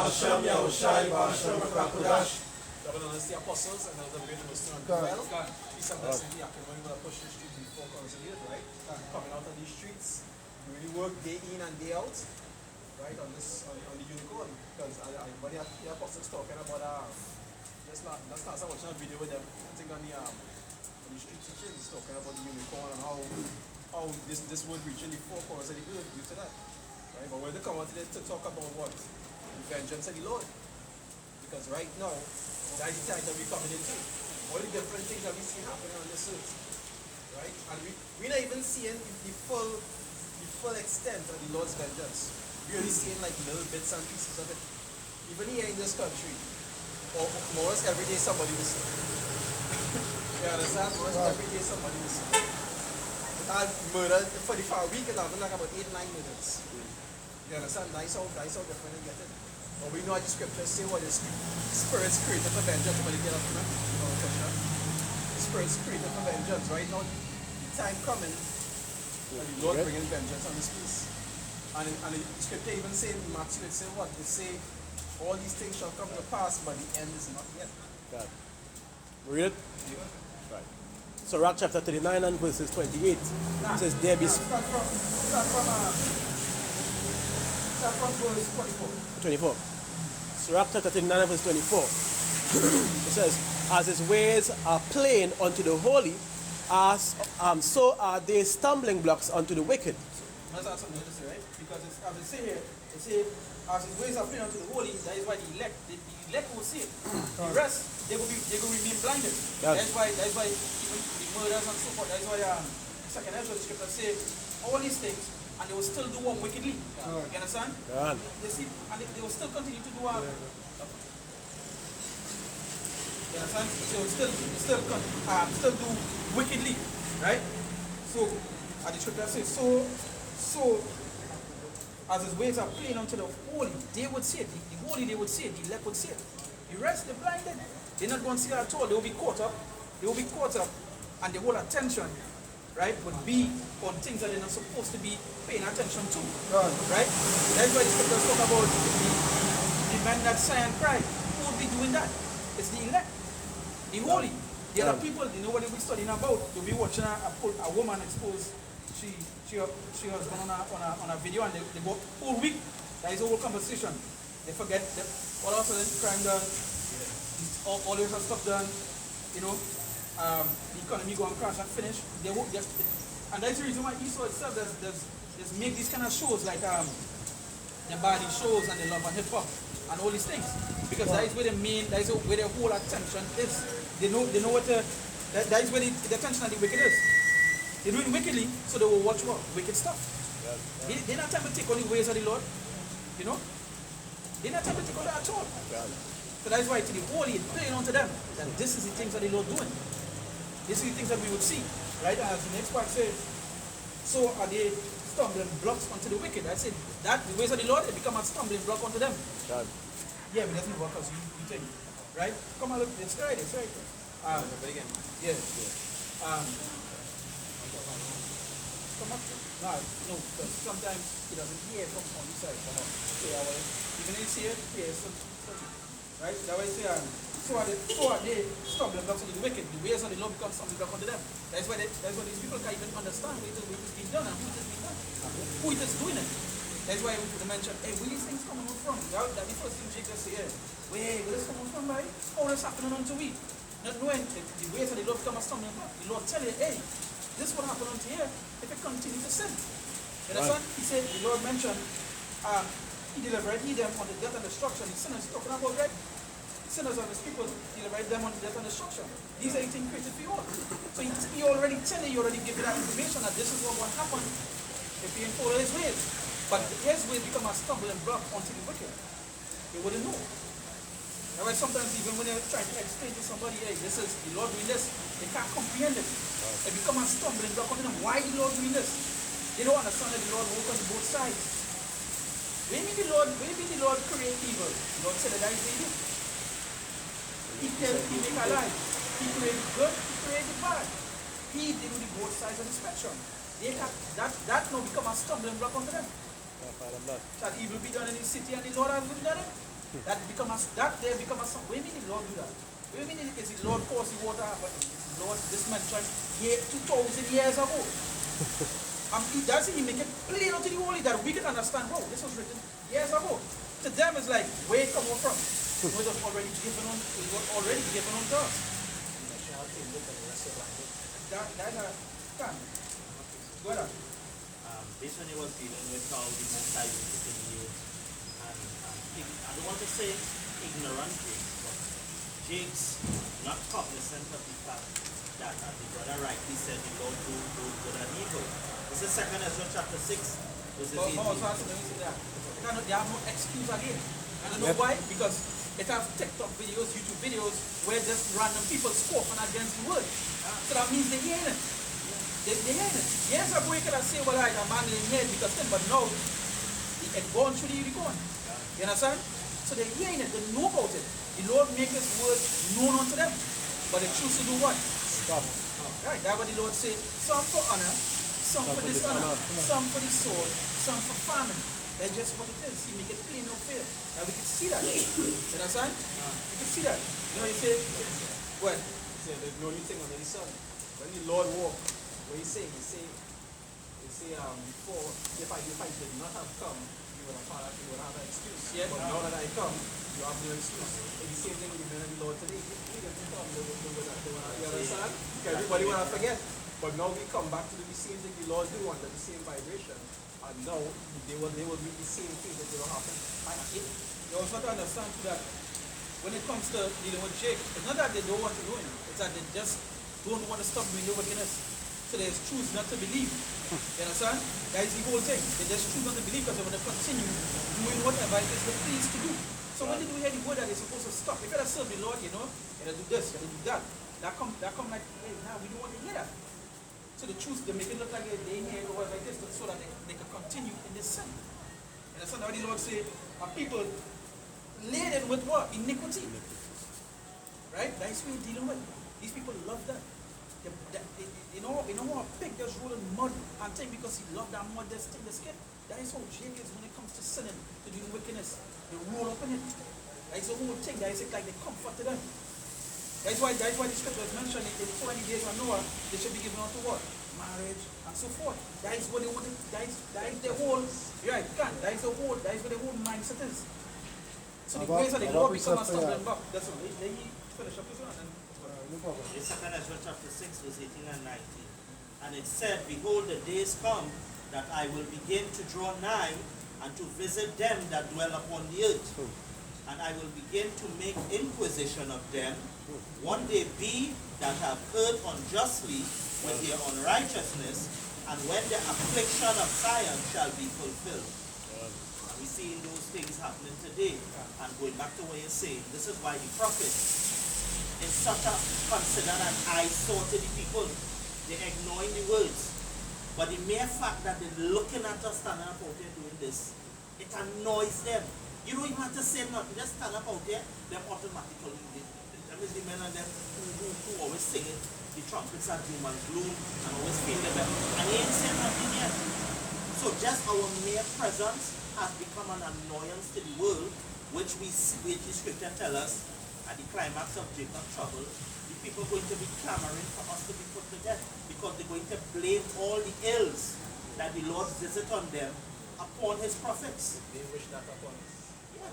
Hashem Yahushai, Hashem HaKadosh. Double honors the apostles and Elder Brady was doing well. Peace and blessing the Yakin when we were pushing the streets before consolidated, right? Coming out on these streets, we really work day in and day out, right? On this, on the unicorn. Because when the apostles talking about just last I watched a video with them, I think on the street teachings talking about the unicorn and how this word reaching the four corners of the earth due to that. Right? But when they come out today to talk about what? The vengeance of the Lord. Because right now, that's the time that we're coming into. All the different things that we see happening on this earth. Right? And we're not even seeing the full extent of the Lord's vengeance. We're only seeing like little bits and pieces of it. Even here in this country, or more or less every day somebody will see. You understand? More or less every day somebody will see. And murder for the far week, it's having like about 8-9 murders. You understand? That's how different you get it. But we know what the scriptures say what the spirit's created for vengeance. Somebody get up to that. The spirit's created for vengeance. Right now, the time coming, and the Lord bringing vengeance on this piece. And the scripture even say in Matthew, it say what? It say, all these things shall come to pass, but the end is not yet. God. Read it? Yeah. Right. So Sirach chapter 39 and verses 28. It says, there be... Start from verse 24. 24. Sirach chapter 39 and verse 24. It says, as his ways are plain unto the holy, so are they stumbling blocks unto the wicked. That's not something to say, right? Because it's, as they say here, they say, as his ways are plain unto the holy, that is why the elect will see it. The rest, they will remain blinded. Yes. That's why even the murders and so forth, that's why second Ezra the scripture say all these things, and they will still do one wickedly. You understand? They see, and they will still continue to do one. You understand? They will still do wickedly, right? So, as the scripture says, so as his ways are plain unto the holy, they would see it. The holy they would see it. The elect would see it. The rest, they're blinded. They're not going to see it at all. They will be caught up. And the whole attention, right, would be on things that they're not supposed to be paying attention to. Right? That's why the scriptures talk about the men that sigh and cry. Who would be doing that? It's the elect. The holy. The other people, they know what they'll be studying about. They'll be watching a woman exposed. She was going on a video, and they go whole week. That is a whole conversation. They forget that all of a sudden crime done, all this stuff done, you know, the economy go and crash and finish. They won't just, and that's the reason why Esau itself does make these kind of shows like the body shows and the love and hip hop and all these things, because that is where that is where the whole attention is. They know what that is where the attention of the wicked is. They're doing wickedly, so they will watch what? Wicked stuff. They're not trying to take on the ways of the Lord. You know? They're not trying to take on that at all. So that's why to the holy, it's plain unto them that this is the things that the Lord doing. This is the things that we would see. Right? As the next part says, so are they stumbling blocks unto the wicked. I said that the ways of the Lord, it become a stumbling block unto them. Yeah, but it doesn't work as you think. Right? Come on, look, it's right. But again. Yeah. Come up. No, because sometimes he doesn't hear from on the side. Even if he hears, he hears right? That way so are they stumbling blocks unto the wicked. The ways of the Lord become stumbling block unto them. That's why these people can't even understand what is being done and who it is being done. Who it is doing it. That's why we mention, hey, where these things coming from? That the first thing Jacob say, hey, where this coming from, right? How is happening unto we? Not knowing the ways of the Lord become a stumbling block. The Lord tell you, hey, this will happen unto here if it continue to sin. You understand? He said, the Lord mentioned, he delivered them on the death and destruction. The sinners talking about, right? Sinners and his people delivered them on the death and destruction. These are the things created for you all. So he already tell you, already give you that information that this is what will happen if you follow his ways. But his ways become a stumbling block unto the wicked. They wouldn't know. That's why sometimes even when you're trying to explain to somebody, hey, this is the Lord doing this, they can't comprehend it. It becomes a stumbling block on them. Why the Lord doing this? They don't understand that the Lord works on both sides. Maybe the Lord create evil. The Lord said that is evil. He make alive. He created good, he created bad. He deal with both sides of the spectrum. They have, that now become a stumbling block onto them. That evil be done in the city and the Lord has been done it. That there become a song. What do you mean the Lord do that? What do you mean is the Lord cause the water, but Lord, this man tried 2,000 years ago. He make it plain unto the holy that we can understand, bro, this was written years ago. To them it's like, where it come from? It was already given on to us. That's a can. Go ahead. This one he was dealing with how the Most High visited you, and I don't want to say ignorant Jakes, but Jakes not cognizant of the fact that, as the brother rightly said, the Lord do good and evil. This is 2 Ezra chapter 6, verses 18. They have no excuse again. I don't know why, because it has TikTok videos, YouTube videos, where just random people scoffing against the word. So that means they hear it. They hear it. Years ago you could have said, well, I'm handling here because then, but now it gone through the Rubicon. You understand? So they're hearing it, they know about it. The Lord make his word known unto them. But they choose to do what? Stop. Right, that's what the Lord said. Some for honor, some for dishonor, some for the sword, some for famine. That's just what it is. He make it plain, no fear. Now we can see that. You understand? You can see that. You know, you say, what? He said, there's no new thing under the sun. When the Lord walked, what he say, before, if I did not have come, you would have an excuse. Yeah. But now that I come, you have no excuse. It's the same thing with the Lord today. He doesn't come, you understand? Everybody will not forget. But now we come back to do the same thing the Lord do under the same vibration. And now they will do the same thing that will happen. You also have to understand too that when it comes to dealing with Jake, it's not that they don't want to ruin him, it's that they just don't want to stop doing the wickedness. So they just choose not to believe. You understand? That is the whole thing. They just choose not to believe because they want to continue doing whatever it is they're pleased to do. So when they do hear the word that they're supposed to stop, if you gotta serve the Lord, you know, you gotta do this, you gotta do that. That come like, hey, now we don't want to hear that. So they choose to make it look like they hear or whatever it is so that they can continue in this sin. And that's what the Lord say, our people laden with what? Iniquity. Right? That's what you're dealing with. These people love that. You know how a pig just roll in mud and thing because he loved that mud that's in the skin? That is how Jake is when it comes to sinning, to doing wickedness. They roll up in it. That is the whole thing. That is it like they comfort to them. That's why the scripture is mentioning in 40 days of Noah, they should be given unto what? Marriage and so forth. That is what they want. That is the whole. Right, that is what the whole mindset is. So the ways of the Lord become a stumbling block. That's what. Let me finish up this one. It's 2 Ezra chapter 6, verse 18 and 19. And it said, behold, the days come that I will begin to draw nigh and to visit them that dwell upon the earth. And I will begin to make inquisition of them. One day be that have erred unjustly with their unrighteousness, and when the affliction of Zion shall be fulfilled. And we see those things happening today. And going back to what you're saying, this is why the prophet is such a considered an eyesore to the people. They're ignoring the words. But the mere fact that they're looking at us standing up out there doing this, it annoys them. You don't even have to say nothing, just stand up out there, them automatically. Them is the men and them who always sing it, the trumpets are doom and gloom, and always feel the bell. And they ain't saying nothing yet. So just our mere presence has become an annoyance to the world, which the scripture tells us at the climax of Jacob's trouble, the people are going to be clamoring for us to be put to death because they're going to blame all the ills that the Lord visit on them upon his prophets. They wish that upon us. Yeah.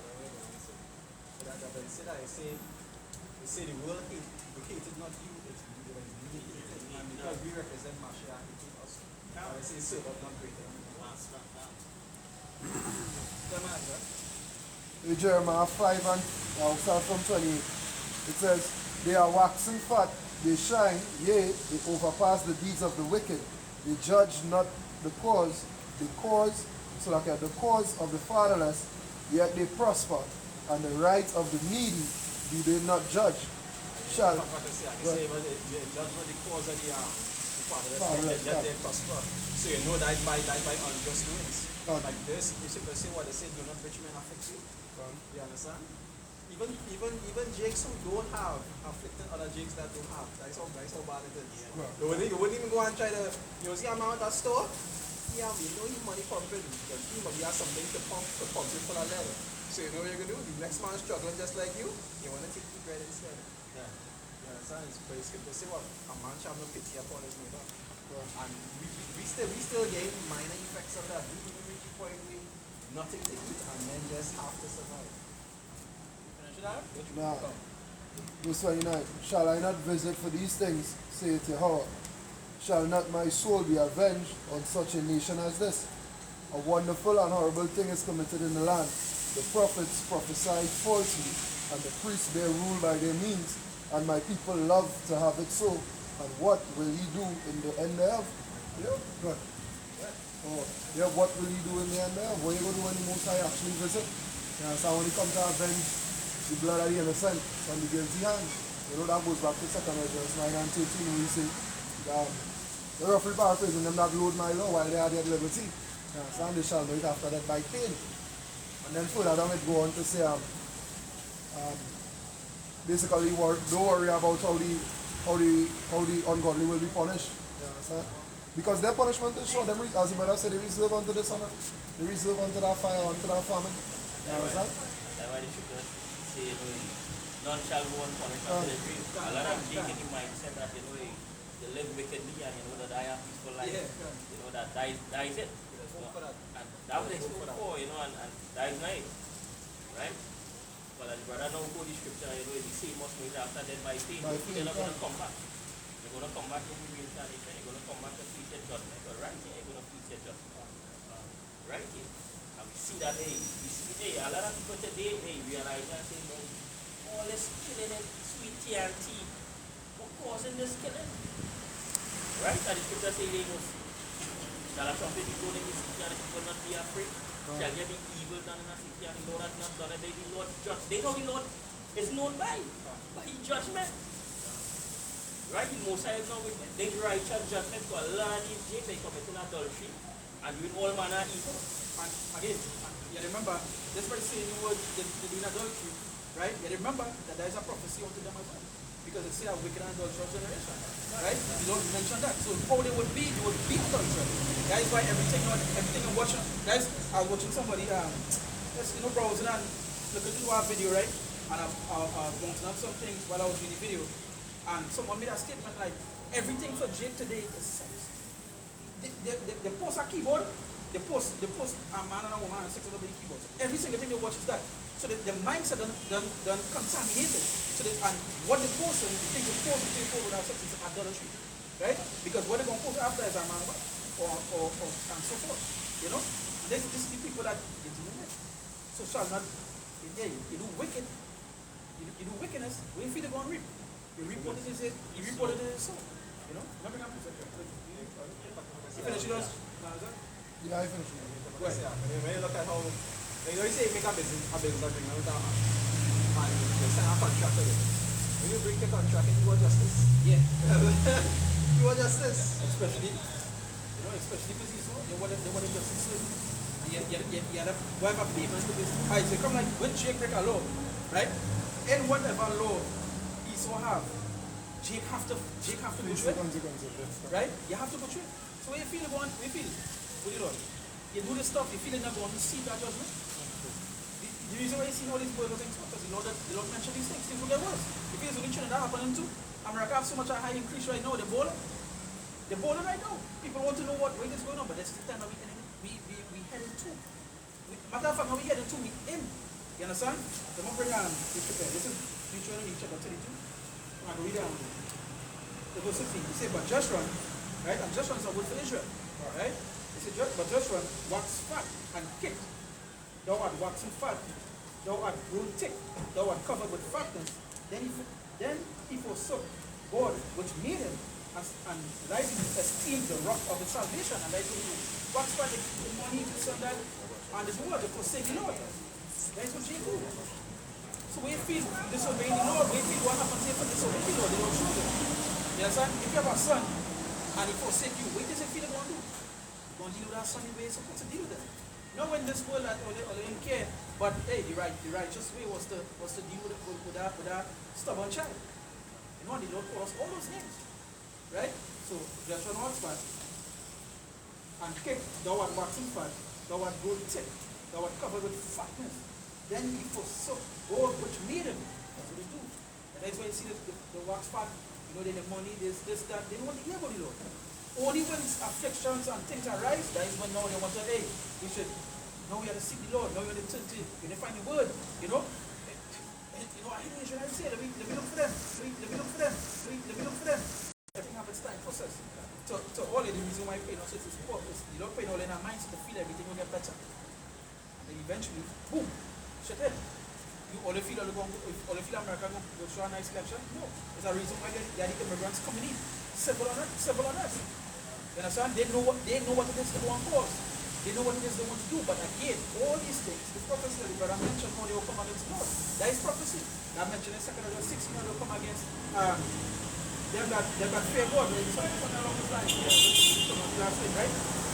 They say the world hated not you, it's you that is really hated. And because we represent Mashiach, he hated us. Now I say serve but not greater. Jeremiah 5 and start from 28. It says, they are waxing fat, they shine, yea, they overpass the deeds of the wicked. They judge not the cause of the fatherless, yet they prosper, and the right of the needy do they not judge. Shall But they judge not the cause of the fatherless, yet they prosper. So you know that by unjust doings. Like this, you say what they say, do not rich men afflict you. You understand? Even Jakes who don't have afflicting other Jakes that don't have. That's how bad it is. You wouldn't even go and try to, see a man at that store? Yeah, we know his money pumping because he has something to pump it full of leather. So you know what you're gonna do? The next man struggling just like you want to take the bread instead. Yeah. You understand? It's very scripture say what? A man shall have no pity upon his neighbor. And we still get minor effects of that. We reach the point where nothing to eat and then just have to survive. Finish it out? Nah. Verse 29. Shall I not visit for these things, saith Yahweh? Shall not my soul be avenged on such a nation as this? A wonderful and horrible thing is committed in the land. The prophets prophesied falsely, and the priests bear rule by their means, and my people love to have it so. And what will he do in the end thereof? Yeah, good. Oh, yeah, what will he do in the end thereof? What are you going to do when the Most High actually visit? You understand? When he comes to avenge the blood of the innocent on the guilty hands. You know, that goes back to 2 Corinthians 9 and 13, where he say, they're roughly paraphrasing them that load my law while they are at liberty. You understand? They shall know it after that by pain. And then further down it go on to say, basically, don't worry about how the ungodly will be punished. You understand? Because their punishment is sure. Them, as the brother said, they reserve unto the sun, they reserve unto that fire, unto that famine. You understand? That's why they should just say, none shall go unpunished until they dream. A lot of Jake in the mindset that, they live wickedly and, that die a peaceful life. That dies it. And that was exposed for, and that is nice. Right? But as brother now go the scripture, the same must wait after death by pain. They're not going to come back. They're going to come back in the reincarnation. They're going to come back to face their judgment. But right here, they're going to face their judgment. Right here. And we see that, a lot of people today, realize that, all this killing and sweet TNT, what causing this killing? Right? And the scripture says, shall a trumpet be blown in the city and the people not be afraid? Shall there be evil done in a city and the Lord has not done it? The Lord judge. They know the Lord is known by his judgment. Right? The Most High is not with them. They righteous judgment for a lot of these James, they committing adultery and doing all manner of evil. And again, you remember, this verse saying the word, they're doing adultery, right? You remember that there is a prophecy unto them as well. Because it says a wicked and adulterous generation. Right? You don't mention that. So how they would be adulterous. That is why everything I'm watching. Guys, I was watching somebody browsing and looking through our video, right? And I bouncing up some things while I was doing the video. And someone made a statement like, everything for Jake today is sex. They post a keyboard, they post a man and a woman and sex on the keyboard. So every single thing they watch is that. So the mindset done contaminated. So and what they post and the things they post without sex is idolatry. Right? Because what they're going to post after is a man or and so forth. This is the people that they do it. So shall not, you do wicked, you do wickedness, where you feel they're going to reap. You reap what it is, you reap what it is, so. Remember that? You finish yours? Yeah, I finished. Go ahead. When you look at how, you say make a business agreement with a man, and you sign a contract with it. When you break the contract, you want justice. Yeah. You want justice. Especially because you want justice. You have a payment to this. Alright, so come like when Jake break a law, right? In whatever law he so have, Jake have to go through it. Right? You have to go through it. So when you feel what do you do? You do this stuff, you feel you're not going to see that judgment. The reason why you see all these boys things because the Lord mentioned these things will get worse. If it's only Trinidad happening too, America have so much a high increase right now, they're boiling right now. People want to know what rate is going on, but that's the time that we heading to. Matter of fact, how we heading to, we in. You understand? So I'm going to bring this prepare. This is Deuteronomy chapter 32. I'm going to read the verse 15. It says, but Joshua, right? And Joshua is a word for Israel. Right? It says, but Joshua waxed fat and kicked. Thou art waxen fat. Thou art grown thick. Thou art covered with fatness. Then he forsook God, which made him, and lightly esteemed the rock of his salvation. And I told you, wax fat, the money, this and that, and the word, the forsake the Lord. That's what you do. So we feel disobeying the Lord, we feel what happens if you disobey the Lord, they don't show them. You understand? If you have a son, and he forsake you, what does he feel going to do? You're going to deal with that son the way you're supposed to deal with them. Not when this world that they didn't care, but hey, the righteous way was to deal with that stubborn child. The Lord told us all those things. Right? So Joshua was fat and kicked, thou art waxing fat, thou art grown thick, thou art covered with fatness. then he forsook God which made him. That's what they do. And that's why you see the wax fat, they the money, this, that. They don't want to hear about the Lord. Only when afflictions and things arise, that is when now they want to, hey, we should, now we have to seek the Lord, now we have to turn to, we have to find the word, I hear Israelites say, let me look for them, let me look for them, let me look for them. Everything happens time process. So all of the reason why we pay no sense is purpose. You don't pay no in our minds to feel everything will get better. And then eventually, boom, shut it. You only feel America go through a nice election? No. There's a reason why there are the immigrants coming in. Civil unrest. You understand? They know what it is to go on cause. They know what it is they want to do. But again, all these things, the prophecy that the brother mentioned, how they will come against God. That is prophecy. I mentioned in 2 Corinthians 6, they will come against they've got fear God. There's something along those lines. Last week, right?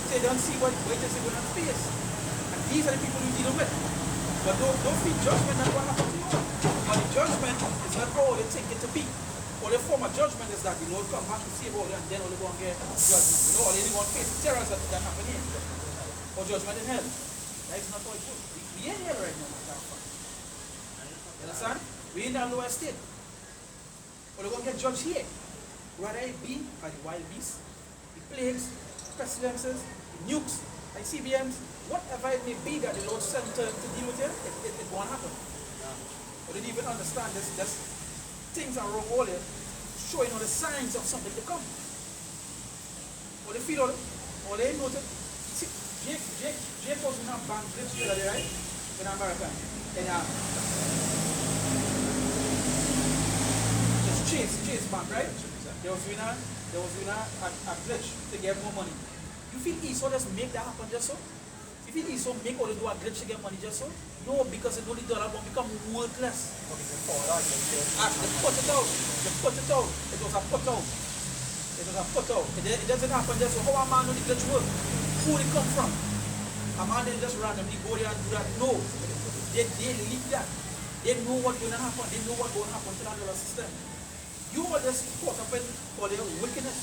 They don't see what it is going on face. And these are the people you deal with. But don't feel judgment on what happened to you. But the judgment is not how they take it to be. Or the form of judgment is that the Lord come back to save all and then all they go and get judgment. Or they want face terrors that happen here. Or judgment in hell. That is not how it goes. We ain't here right now. You understand? We in that lower state. Or they're going to get judged here. Whether it be by the wild beasts, the plagues, pestilences, the nukes, ICBMs, whatever it may be that the Lord sent to deal with it, it won't happen. Or they didn't even understand this things are wrong all here, showing all the signs of something to come. Or they feel all they know that Jake was in a bank glitch the other day, right? In America. And just Chase Bank, right? There was winner a glitch to get more money. You feel Esau just make that happen just so? You feel Esau make all they do a glitch to get money just so? No, because they know the dollar will become worthless. They put it out. It was a put out. It doesn't happen just so. How a man know the glitch work? Who they come from? A man didn't just randomly go there and do that. No. They leak that. They know what's going to happen. They know what's going to happen to that dollar system. You are just caught up in all their wickedness,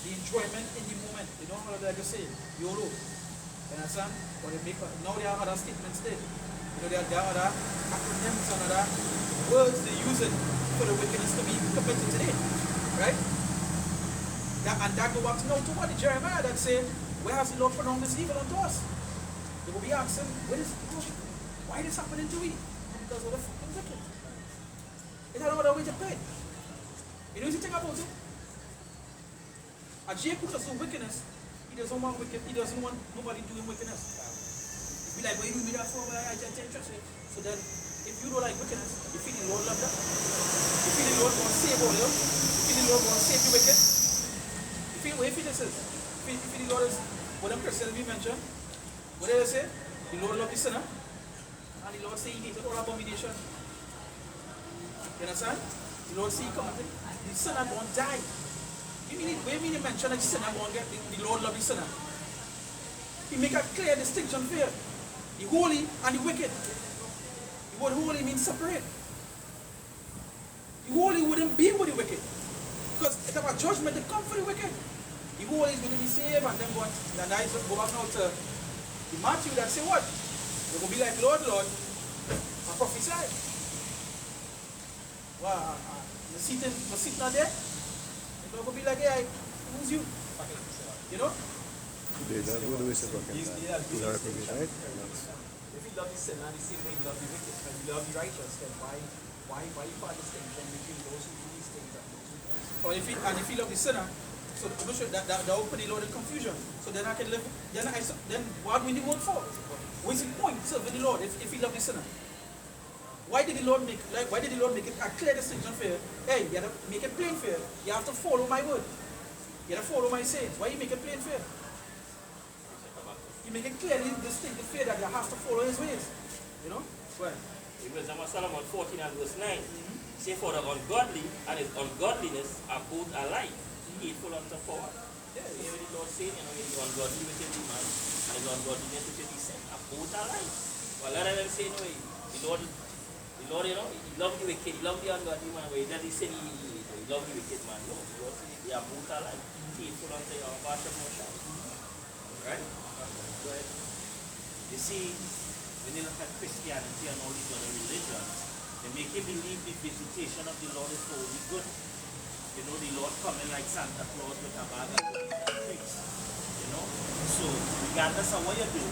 the enjoyment in the moment. They don't know what they say. YOLO. You understand? Or they now there are other statements there. There are other acronyms and other words they use it for the wickedness to be committed today. Right? And that go back to now to what? Jeremiah that say, where has the Lord pronounced this evil unto us? They will be asking, why this happening to we? Because of the fucking wicked. It's another way to pay. You know what you think about it? A Jacob does do wickedness, he doesn't want wicked, he doesn't want nobody doing wickedness. Be like, well, you do me that for I trust you. So then, if you don't like wickedness, you feel the Lord love that? You feel the Lord going to save all of you? You feel the Lord going to save the wicked? You feel this is? You feel the Lord is, what them Christians we mentioned, what do they say? The Lord love the sinner, and the Lord say he hated all abomination. You understand? The Lord say he come, the sinner won't die. You mean you mention that the sinner won't get, the Lord love the sinner. He make a clear distinction here. The holy and the wicked. The word holy means separate. The holy wouldn't be with the wicked. Because it's about judgment that comes for the wicked. The holy is going to be saved and then go back now to the Matthew that say what? They're going to be like, Lord, I prophesy. Wow, the seat not there. They're going to be like, hey, who's you? You know? If you love the sinner the same way you love the wicked, and you love the righteous, then why you find distinction between those who do these things and those who don't? Or if you love the sinner, so I'm not sure that will put the Lord in confusion. So then I can live, then what do we work for? What's the point serving the Lord if you love the sinner? Why did the Lord make it a clear distinction for you? Hey, you have to make it plain for you. You have to follow my word. You have to follow my sayings. Why you make it plain for you? You make it clearly distinct for you that you have to follow his ways. You know? Well. It was Psalm 14 and verse 9. Say, for the ungodly and his ungodliness are both alike, hateful unto power. Yeah, you hear the Lord saying, the ungodly which is the man and his ungodliness which is the sin are both alike. Well, a lot of them say, no, the Lord, he loves the wicked, he loves the ungodly man, but he doesn't say he loves the wicked man. No, the Lord says they are both alike, hateful unto your Basha Moshe. Right? But you see, when you look at Christianity and all these other religions, they make you believe the visitation of the Lord is only good. You know, the Lord coming like Santa Claus with a bag of pigs. You know? So, regardless of what you do,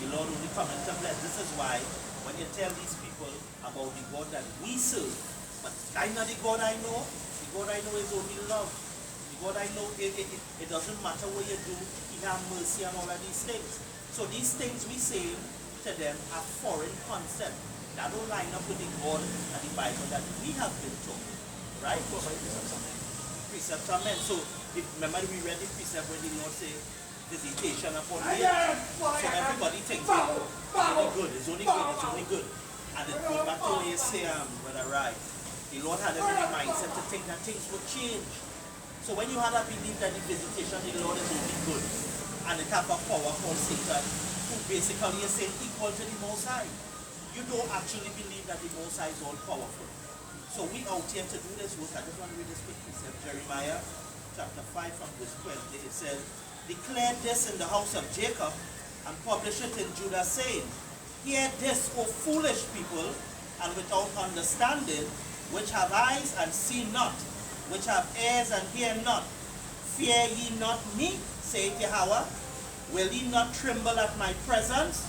the Lord only coming to bless. This is why when you tell these people about the God that we serve, but I know the God I know, the God I know is only love. The God I know, it doesn't matter what you do, He has mercy and all of these things. So these things we say to them are foreign concepts. That don't line up with the God and the Bible that we have been taught. Right? Precepts are meant. So, remember we read the precept when the Lord said, visitation upon the earth. So everybody thinks it's only good, it's only good, it's only good. And it goes back to where you say, Brother Rai, the Lord had a very mindset to think that things would change. So when you had a belief that the visitation of the Lord is only good, and it have a power called Satan, who basically is saying equal to the Most High, you don't actually believe that the Most High is all powerful. So we out here to do this work. I just want to read this quick precept. Jeremiah chapter 5 from verse 20. It says, declare this in the house of Jacob and publish it in Judah, saying, hear this, O foolish people, and without understanding, which have eyes and see not, which have ears and hear not. Fear ye not me, saith Yahweh. Will ye not tremble at my presence,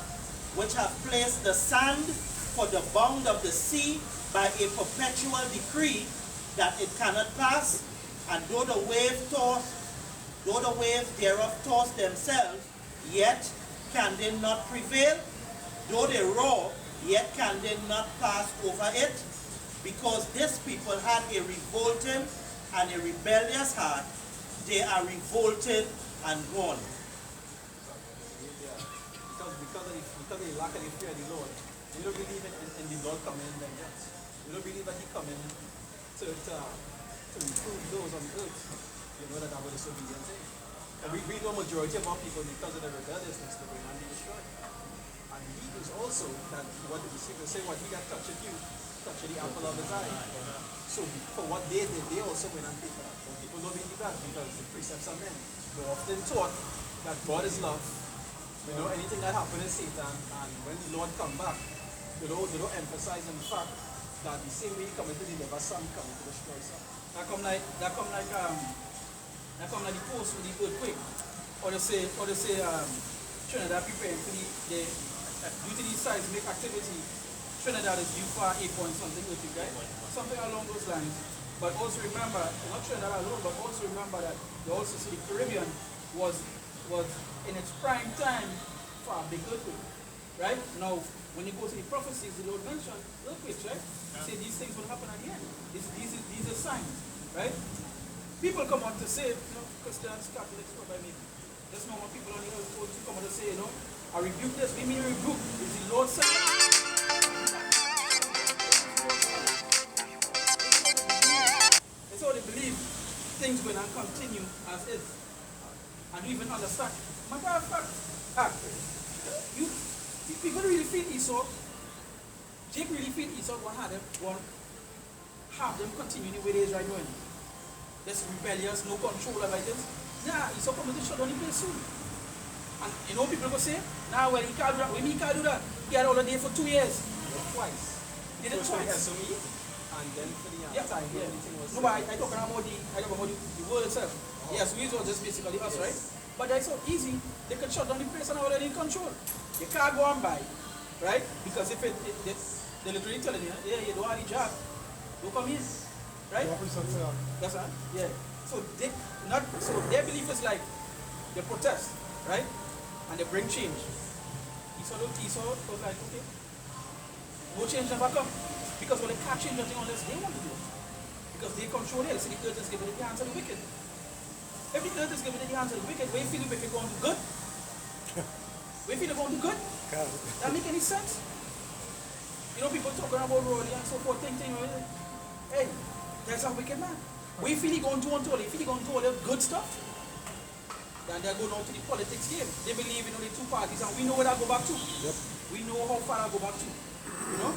which have placed the sand for the bound of the sea by a perpetual decree that it cannot pass, and though the waves thereof toss themselves, yet can they not prevail? Though they roar, yet can they not pass over it? Because this people had a revolting and a rebellious heart, they are revolted and gone. Because of the lack of the fear of the Lord, you don't believe in the Lord coming in vengeance. You don't believe that He coming to reprove those on the earth. You know that was a disobedient thing. And we know majority of our people, because of the rebelliousness, they're going to be destroyed. And Hebrews also, that what the disciples say, what He that toucheth you, toucheth the apple of His eye. So for what they did, they also went and paid for that. But people don't believe that because the precepts are men. They're often taught that God is love. You know, anything that happened in Satan, and when the Lord come back, they don't emphasize on the fact that the same way He coming to deliver some, coming to destroy some. That come like the post with the earthquake, or they say Trinidad preparing for the due to the seismic activity. Trinidad is due for 8 point something earthquake, right? Something along those lines. But also remember, not Trinidad alone, but also remember that you also see the Caribbean was in its prime time for a big earthquake, right? Now, when you go to the prophecies, the Lord mentioned earthquakes, right? He said these things will happen at the end. These are signs, right? People come out to say, you know, Christians, Catholics, whatever I mean. There's no more people on the earth who come out to say, you know, I rebuke this. We mean rebuke. Is the Lord saying? And so they believe things will not continue as is. And you even understand. Matter of fact, people really feel Esau. Jake really feel Esau want have them continue the way they is right now. This rebellious, no control like this. Nah, Esau coming to shut down the place soon. And you know people go say, nah, well he can't do that. When he can't do that, he had all the day for 2 years. Twice. He did it twice. SOE, and then for the time, yeah. Everything was. No, but I talk about the world itself. Yes, we was just basically us, right? But that's so easy. They can shut down the place and already in control. You can't go on by, right? Because if they're literally telling you, yeah, you don't have the job, don't come in, right? That's right. Yeah. So their belief is like they protest, right? And they bring change. Esau was like, okay, no change never come. Because when they can't change nothing unless they want to do it. Because they control it. So the earth is given in the hands of the wicked. If the earth is given in the hands of the wicked, where you feel the wicked going to do good? Where you feel they're going to do good? That make any sense? You know, people talking about Rolly and so forth, hey, there's a wicked man. Where you feel he going to do unto all? You feel he going to do all the good stuff? Then they're going on to the politics game. They believe in only two parties, and we know where that go back to. Yep. We know how far that go back to. You know?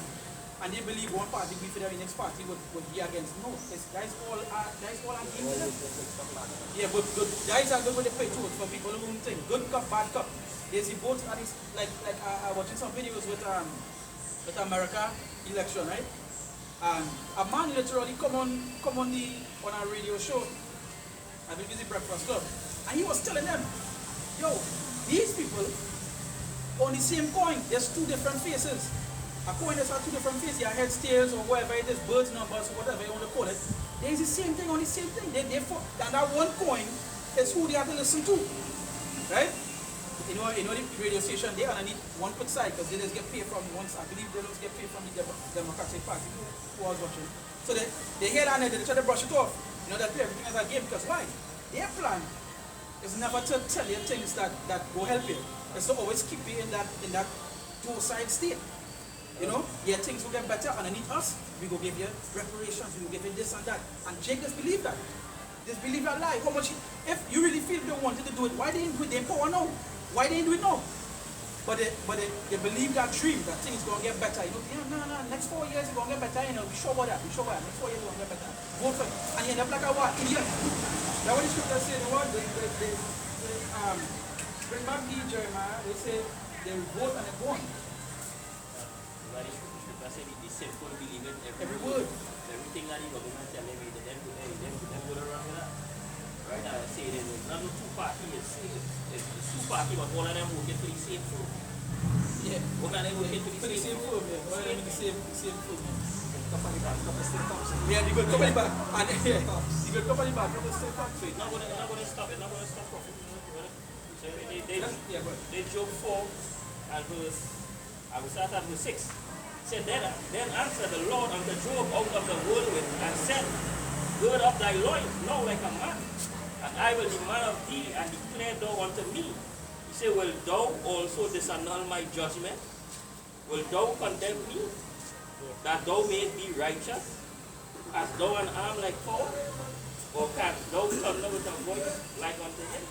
And they believe one party, we feel the next party would be against. No, that's all against them. Yeah, but guys are good with the pay too. For people who think good cup, bad cup. there's a vote, and it's like I watching some videos with America election, right? And a man literally come on a radio show, I believe it's the Breakfast Club, and he was telling them, yo, these people on the same coin, there's two different faces. A coin has two different faces, your heads, tails, or whatever it is, birds, numbers, or whatever you want to call it. There's the same thing on the same thing. And that one coin is who they have to listen to, right? You know the radio station, they underneath one put side because they just get paid from once. I believe they don't get paid from the Democratic Party who was watching. So they hear that and they try to brush it off. You know that everything is a game because why? Their plan is never to tell you things that will help you. It's to always keep you in that two-side state. You know, yeah, things will get better underneath us. We go give you reparations, we will give you this and that. And Jake just believe that. Just believe that lie. How much, if you really feel they wanted to do it, why they didn't do it? They power now. Why they didn't do it now? But they believe that dream, that things gonna get better. You know, no, next 4 years it's gonna get better, you know, we sure about that, next 4 years it's gonna get better. Vote for it. And you end up like a what? Idiot. That's what the scripture say, the word, they bring back the Jeremiah, they say they vote and they go on. I said the simple believe it Every word. Everything that the government tell them, them go around with that. Right now, I say there's not no two-party, it's two-party, but all of them working for the same food. Yeah. All of them working for the same food. All of them in the same food, man. Company back, yeah, you got company back. And you got company back, you got still come. So it's not going to stop profit. So they joke 4 and verse, I will start at verse 6. Said, then answered the Lord unto Job out of the whirlwind and said, gird up thy loins now like a man, and I will demand of thee, and declare thou unto me. He said, will thou also disannul my judgment? Will thou condemn me, that thou mayest be righteous? Hast thou an arm like Paul? Or canst thou thunder with a voice like unto him?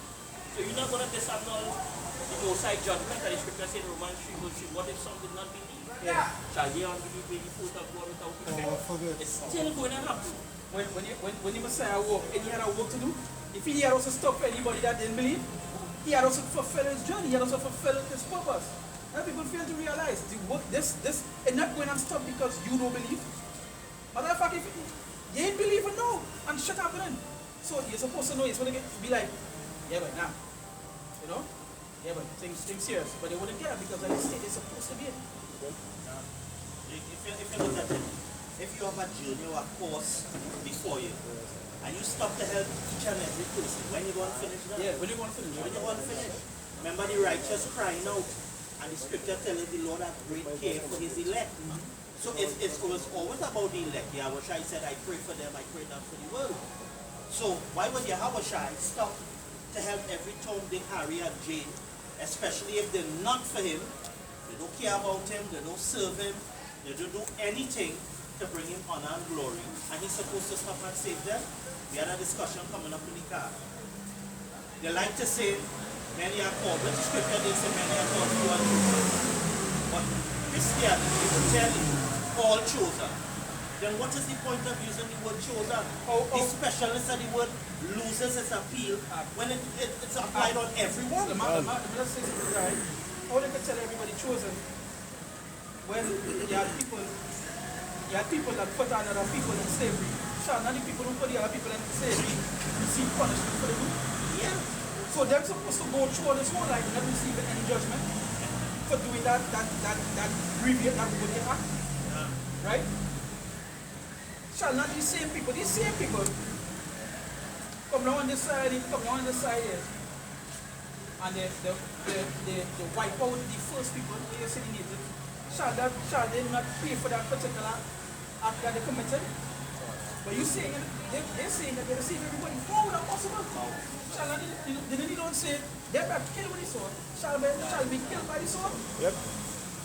So you're not going to disannul the Most High judgment that the scripture said in Romans 3, verse 3. What if some did not believe? Yeah. Shall ye unbelieve the fruit of God without effect? It's still going to happen. When the Messiah walked, and he had a work to do, if he had also stopped anybody that didn't believe, he had also fulfilled his journey, he had also fulfilled his purpose. And people fail to realize the work, this is not going to stop because you don't believe. Matter of fact, if you ain't believing, no, and shut up then. So you're supposed to know, you're supposed to be like, yeah, but now, you know, yeah, but things serious, but they wouldn't get it because like the state is supposed to be it. If you look at it, if you have a journey or a course before you, and you stop to help each and every person, when you going to finish that? Yeah, when you want to finish. When you going to finish? Remember the righteous crying out, and the scripture tells the Lord has great care for his elect. So it was always about the elect. Yahushua said, I pray for them, I pray not for the world. So why would Yahushua stop to help every Tom, Dick, Harry, and Jane, especially if they're not for him? They don't care about him, they don't serve him, they don't do anything to bring him honor and glory. And he's supposed to stop and save them. We had a discussion coming up in the car. They like to say, many are called. But the scripture they say many are called, few are chosen. But Christianity will tell you, all chosen. Then what is the point of using the word chosen? The specialist of the word loses its appeal when it's applied on everyone. Let's say something right. How they can tell everybody chosen when you had people that put on other people in slavery. Sure, none of the people who put the other people in slavery receive punishment for the good. Yeah. So they're supposed to go through this whole life not receiving any judgment for doing that grievous, that wicked act. Right? Shall not these same people come down on this side here, and they wipe out the first people, the city natives. Shall they not pay for that particular act that they committed? But you saying they're saying that they receive everybody. How would that possible? Shall not they don't say they're not killed with the sword? Shall be killed by the sword? Yep.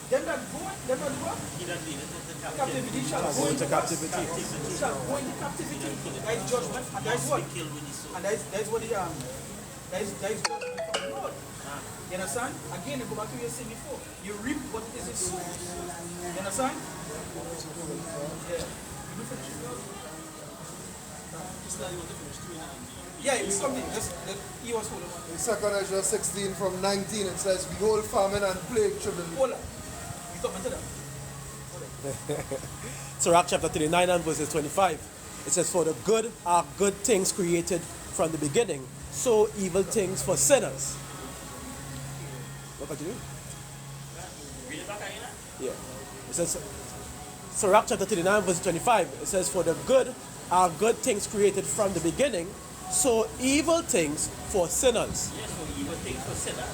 Them that go what? He that leadeth into Captivity shall go into captivity. Shall go into captivity. That is judgment, and that is what? killed with the sword. And that is what the that is judgment from the Lord. You understand? Again, you go back to what you said before. You reap what is it sown. You understand? Yeah. You do finish. Yeah, it's something. He was holding on. In 2nd Ezra 16 from 19, it says, behold, famine and plague trouble. Hold on. You talking to them? Sirach chapter 39 and verses 25. It says, for the good are good things created from the beginning, so evil things for sinners. What continue? Read it back again. Yeah. It says, Sirach chapter 39 verse 25. It says, for the good are good things created from the beginning, so evil things for sinners. Yes, so evil things for sinners.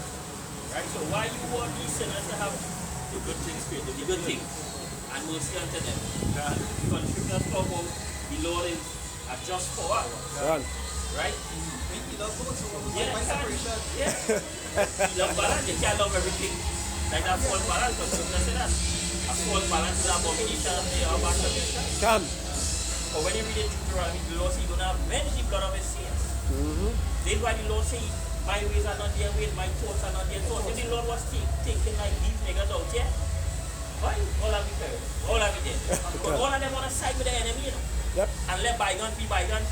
Right? So why you want these sinners to have the good things created, the good things, and mercy unto them? Because scriptures talk about the Lord is a just for us. Run. Right? He loves both, so what was Yeah, my separation? yeah. You love balance, you can't love everything. Like that false balance, because scripture say that. A false balance is an abomination of the masturbation. Come. But when you read it, Deuteronomy, the Lord says you're going to avenge the blood of his saints. This is why the Lord says, my ways are not their ways, my thoughts are not their thoughts. If the Lord was thinking like these niggas out here, why? All of you perish. All of you dead. But all of them want to side with the enemy, you know. Yep. And let bygones be bygones.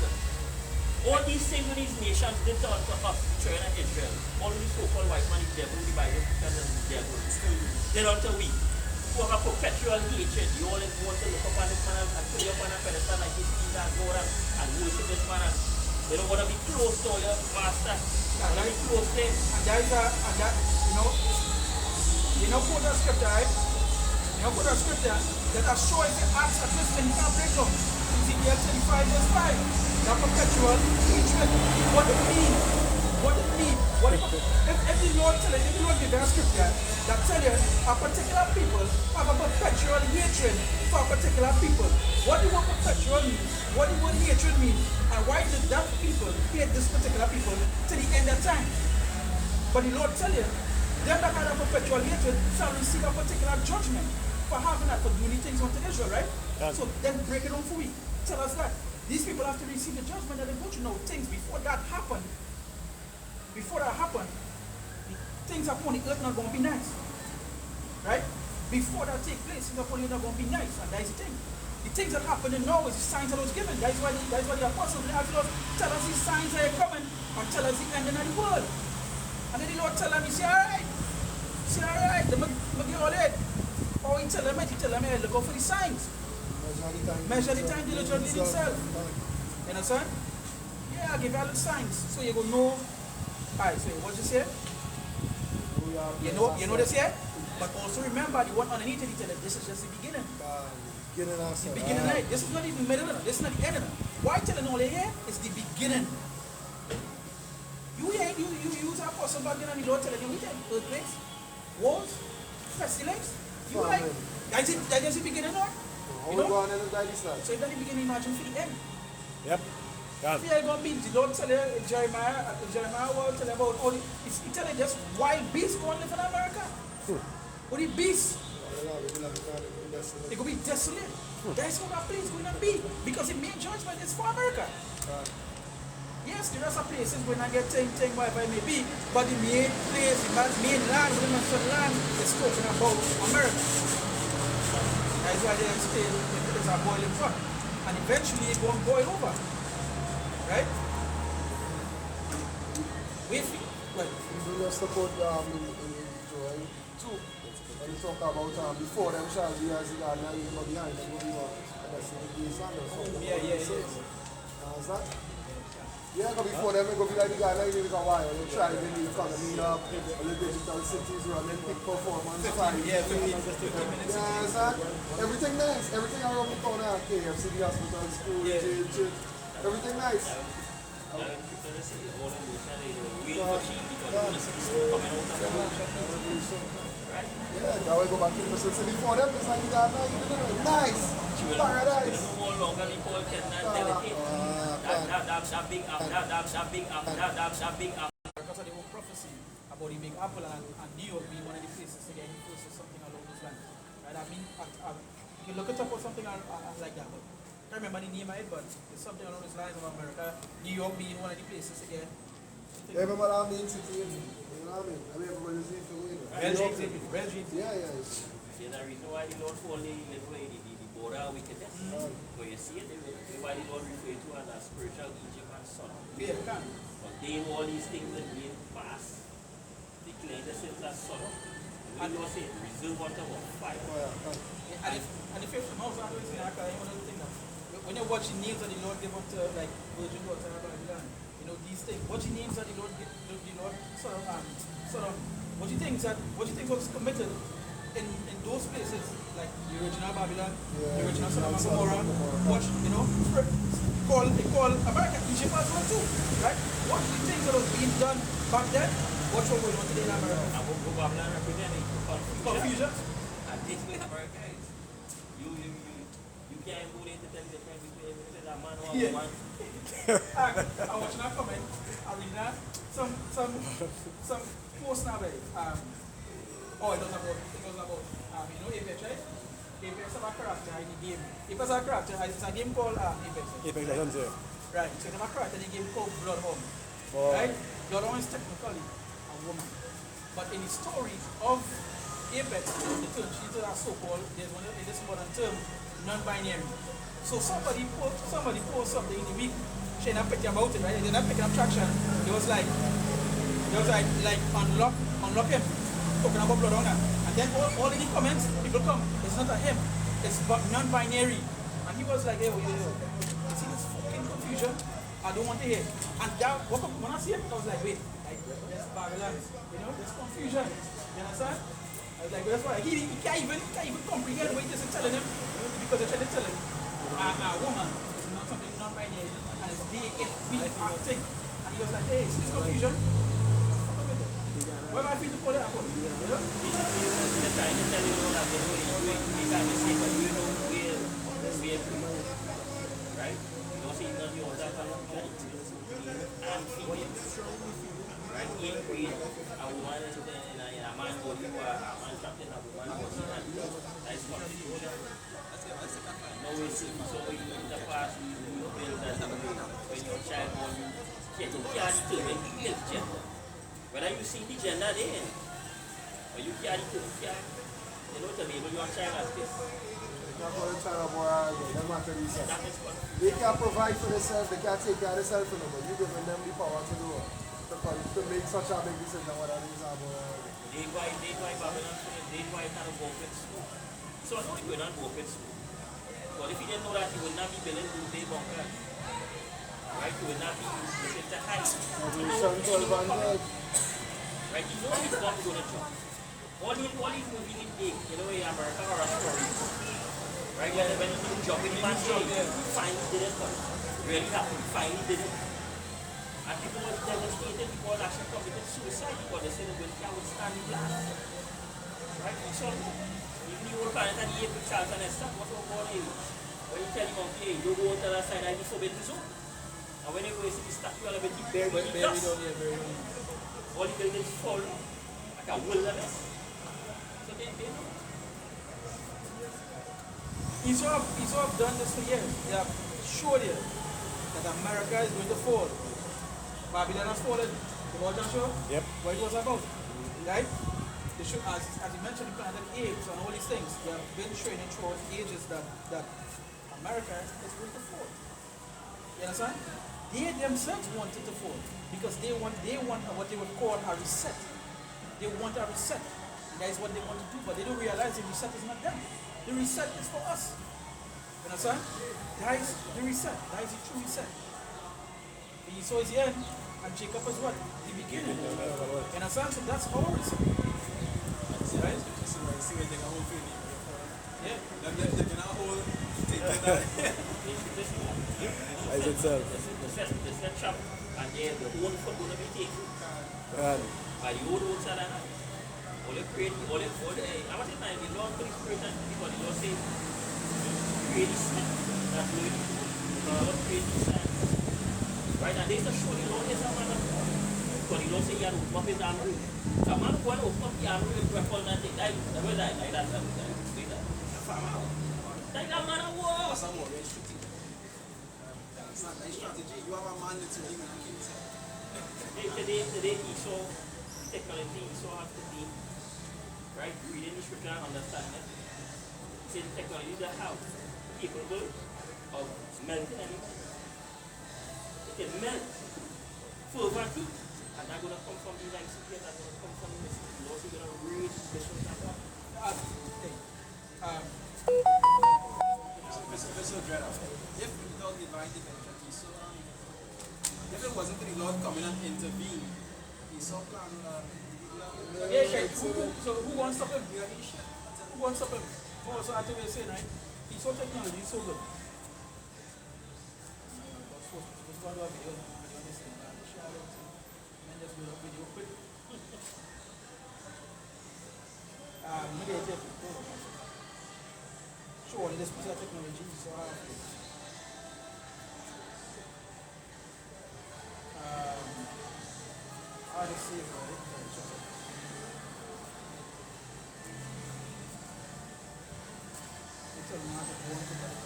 All these things with these nations did turn to us, China and Israel. All these so-called white man is devil, the Bible, and the devil. They don't tell we. Who have a perpetual hatred. You all want to look upon this man and put you up on a pedestal like this, and go and worship this man. And they don't want to be close to your master. They want to be close to him. And there is you know, quote a scripture, right? You know, quote a scripture that assures the acts of this when you can't break them. Ezekiel 35 verse 5. That perpetual hatred. What it mean? What it mean? What it, if the Lord tell you, if the Lord give you a scripture that tell you a particular people have a perpetual hatred for a particular people, what do what perpetual mean? What do what hatred mean? And why did that people hate this particular people to the end of time? But the Lord tell you, them that kind of perpetual hatred shall receive a particular judgment for having that, for doing these things unto Israel, right? Yeah. So then break it down for we. Tell us that. These people have to receive the judgment that they go through. Now, things before that happen, things upon the earth not going to be nice. Right? Before that take place, things upon the earth not going to be nice. And that is the thing. The things that happen in Norway is the signs that was given. That's why the apostles have to tell us these signs are coming and tell us the ending of the world. And then the Lord tell them, he say, alright, they make you all it. Or he tell them, hey, look out for the signs. Measure the time diligently itself. You understand? Yeah, I'll give you all the signs. So you go know. Alright, so what you say? You know this here? But also remember the one underneath it, he tell you, this is just the beginning. The beginning of it. This is not even middle of it. This is not the end of it. Why telling all here? It's the beginning. You use our apostle back then and the Lord telling you, we tell you, earthquakes, wars, pestilence. You like, that's the beginning of it. You know? So if that's the beginning, imagine for the end. Yep. Done. Fear going to be, the Lord tell you, Jeremiah will tell you about all the, he tell you just wild beasts going to live in America. What the beasts? They're going to be desolate. That's how that place is going to be. Because the main judgment is for America. Yes, the rest of places when I get thing whatever it may be, but the main place, the main land, the main land is talking about America. That's why they explain it's a boiling pot. And eventually it won't boil over. Right? Wait for it. Well, We just support in Joel 2. When you talk about before them shall be as the God, now you go behind them, that's the place and something. yeah. How's that? Yeah, go before them, go be like the guy, like you go while. They try to the economy up, the digital cities running, big performance. 15 minutes. Yeah, is that? Everything nice. Everything around the corner, KFC, the hospital, school, church, everything nice. Yeah, that way go back to the city before them, it's like the guy, nice. Paradise. No longer be called delicate. That big up. Because of the whole prophecy about the Big Apple and New York being one of the places to get close to something along those lines. Right? I mean, you can look it up or something like that. But I can't remember the name of it, but it's something along those lines of America. New York being one of the places to get. Yeah, remember that main city, you know what I mean? I mean, everybody's in for winning. Belgium. Yeah. There's a reason why the Lord only little way the border wickedness. But you see it, why the Lord refer to as a spiritual Egypt and Sodom. Yeah, can. But they know all these things that being passed. Declare the sins as Sodom. And you say, reserve unto our fire. And the fifth house, I always say, I one of the things that when you're watching names that the Lord gave unto like Virgin Daughter of Babylon, you know, these things, watching names that the Lord sort of what you think was committed in those places, like the original Babylon, the original Sodom and Gomorrah, watch, you know, they call America Egypt as well too, right? Watch the things that was being done back then, watch what we're doing today in America. And what Babylon representing Confusion. And this way America is. You can't go there to tell the friend between a man or a woman. I watching that comment, I read that. Some post now, it was about you know, Apex, right? Apex have a character in the game. Apex has a character, it's a game called Apex. Apex Legends, yeah. Right, so they have a character in the game called Bloodhound. Oh. Right? Bloodhound is technically a woman. But in the story of Apex, the term, she's a so-called, there's one in this modern term, non-binary. So somebody post something in the week, she not picking about it, right? They're not picking up traction. It was like unlock him, talking about Bloodhound. And then all in the comments, people come, it's not a him, it's non-binary. And he was like, yo, you see this fucking confusion? I don't want to hear. And that, when I see it, I was like, wait, like, there's Babylon, you know, there's confusion. You understand? I was like, that's why he can't even comprehend what it is telling him, because they're trying to tell him a woman is not something non-binary, and it's they, it, we, our thing. And he was like, hey, see this confusion? Where am I free to call it upon? You know? They're trying to tell you all that they're doing. You can't just say, but you know where people, right? You don't see none of your other and females. Right? In breed, a woman is in a man's body, or a man trapped in a woman's body. That is confusion. No, we see, so in the past, we build that when your child born, you can't determine his gender. Whether you see the gender there, or you can't determine, you know, to label your child as this. They can't provide for themselves, they can't take care of themselves, but you giving them the power to do it. To make such a big decision what that is about. They why Babylon, they why kind of work at school. So I know he would not work at school. But if he didn't know that, he would not be building Doomsday Bunker. Right? He would not be listening to height. Right? You know he's not going to jump. All these movies in big, you know, in America or Australia. Right? When you jump in the man's head, you finally did it, but really happened, you finally did it. And people were devastated because actually committed suicide because they said they can't withstand the blast. Right? So, even the old planet and the ape with Charles and Esther, what's about you? When you tell him, okay, you go to the side of the forbidden zone. And when you go see the statue, all of it, you bury the dust. All the buildings fall like a wilderness. So they know. Israel have done this for years. They have showed you that America is going to fall. Babylon has fallen. The Lord Joshua? Yep. What it was about. Right? They should, as you mentioned, the planet apes and all these things, they have been training throughout ages that America is going to fall. You understand? They themselves wanted to fall because they want what they would call a reset. They want a reset. And that is what they want to do, but they don't realize the reset is not them. The reset is for us. You understand? That is the reset. That is the true reset. Esau is the end, and Jacob is what? The beginning. You understand? So that's our reset. Right? Yeah. As itself. The set shop, and then the whole foot going to be taken. By the old side and all the create, all the, I was saying, the Lord put his spirit and because the Lord said, create the sand. That's what the Lord create the sand. Right, and there's a show the Lord is a man of God. Because the Lord said, you have to open up his armor. So a man who want to open up the armor with weapon and take that, never die, like that, like that man of war. That's a warrior strategy. It's not a strategy. You have a man that's really going to kill himself. Today, Esau, technology, Esau has to be, right, reading the scripture and understanding it. It's technology that how capable of melting anyone. can melt fervently, and that's going to come from the ICP, and that's going to come from the Lord. We're going to raise this one up. Mr. Dread, if without divine intervention, if it wasn't for the Lord coming and intervene, he saw plan. So who wants to stop him? Who wants to stop him? Also, as you were saying, right? He saw technology, he's so good. Let's go to a video. And just build a video quick. Show all this piece of technology. So how to save, right? It's a lot of work to get it.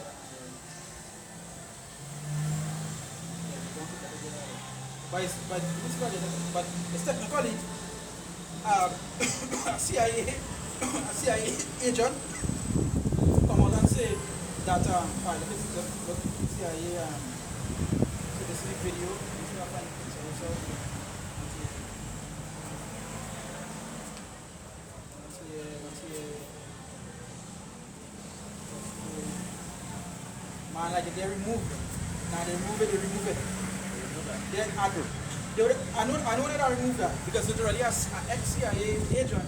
But it's technically a CIA agent come out and say that let me see the CIA so this is the video. This is a funny picture also. Let's see. Man, like they remove it. Now they remove it. Then I know that I removed that because literally an ex-CIA agent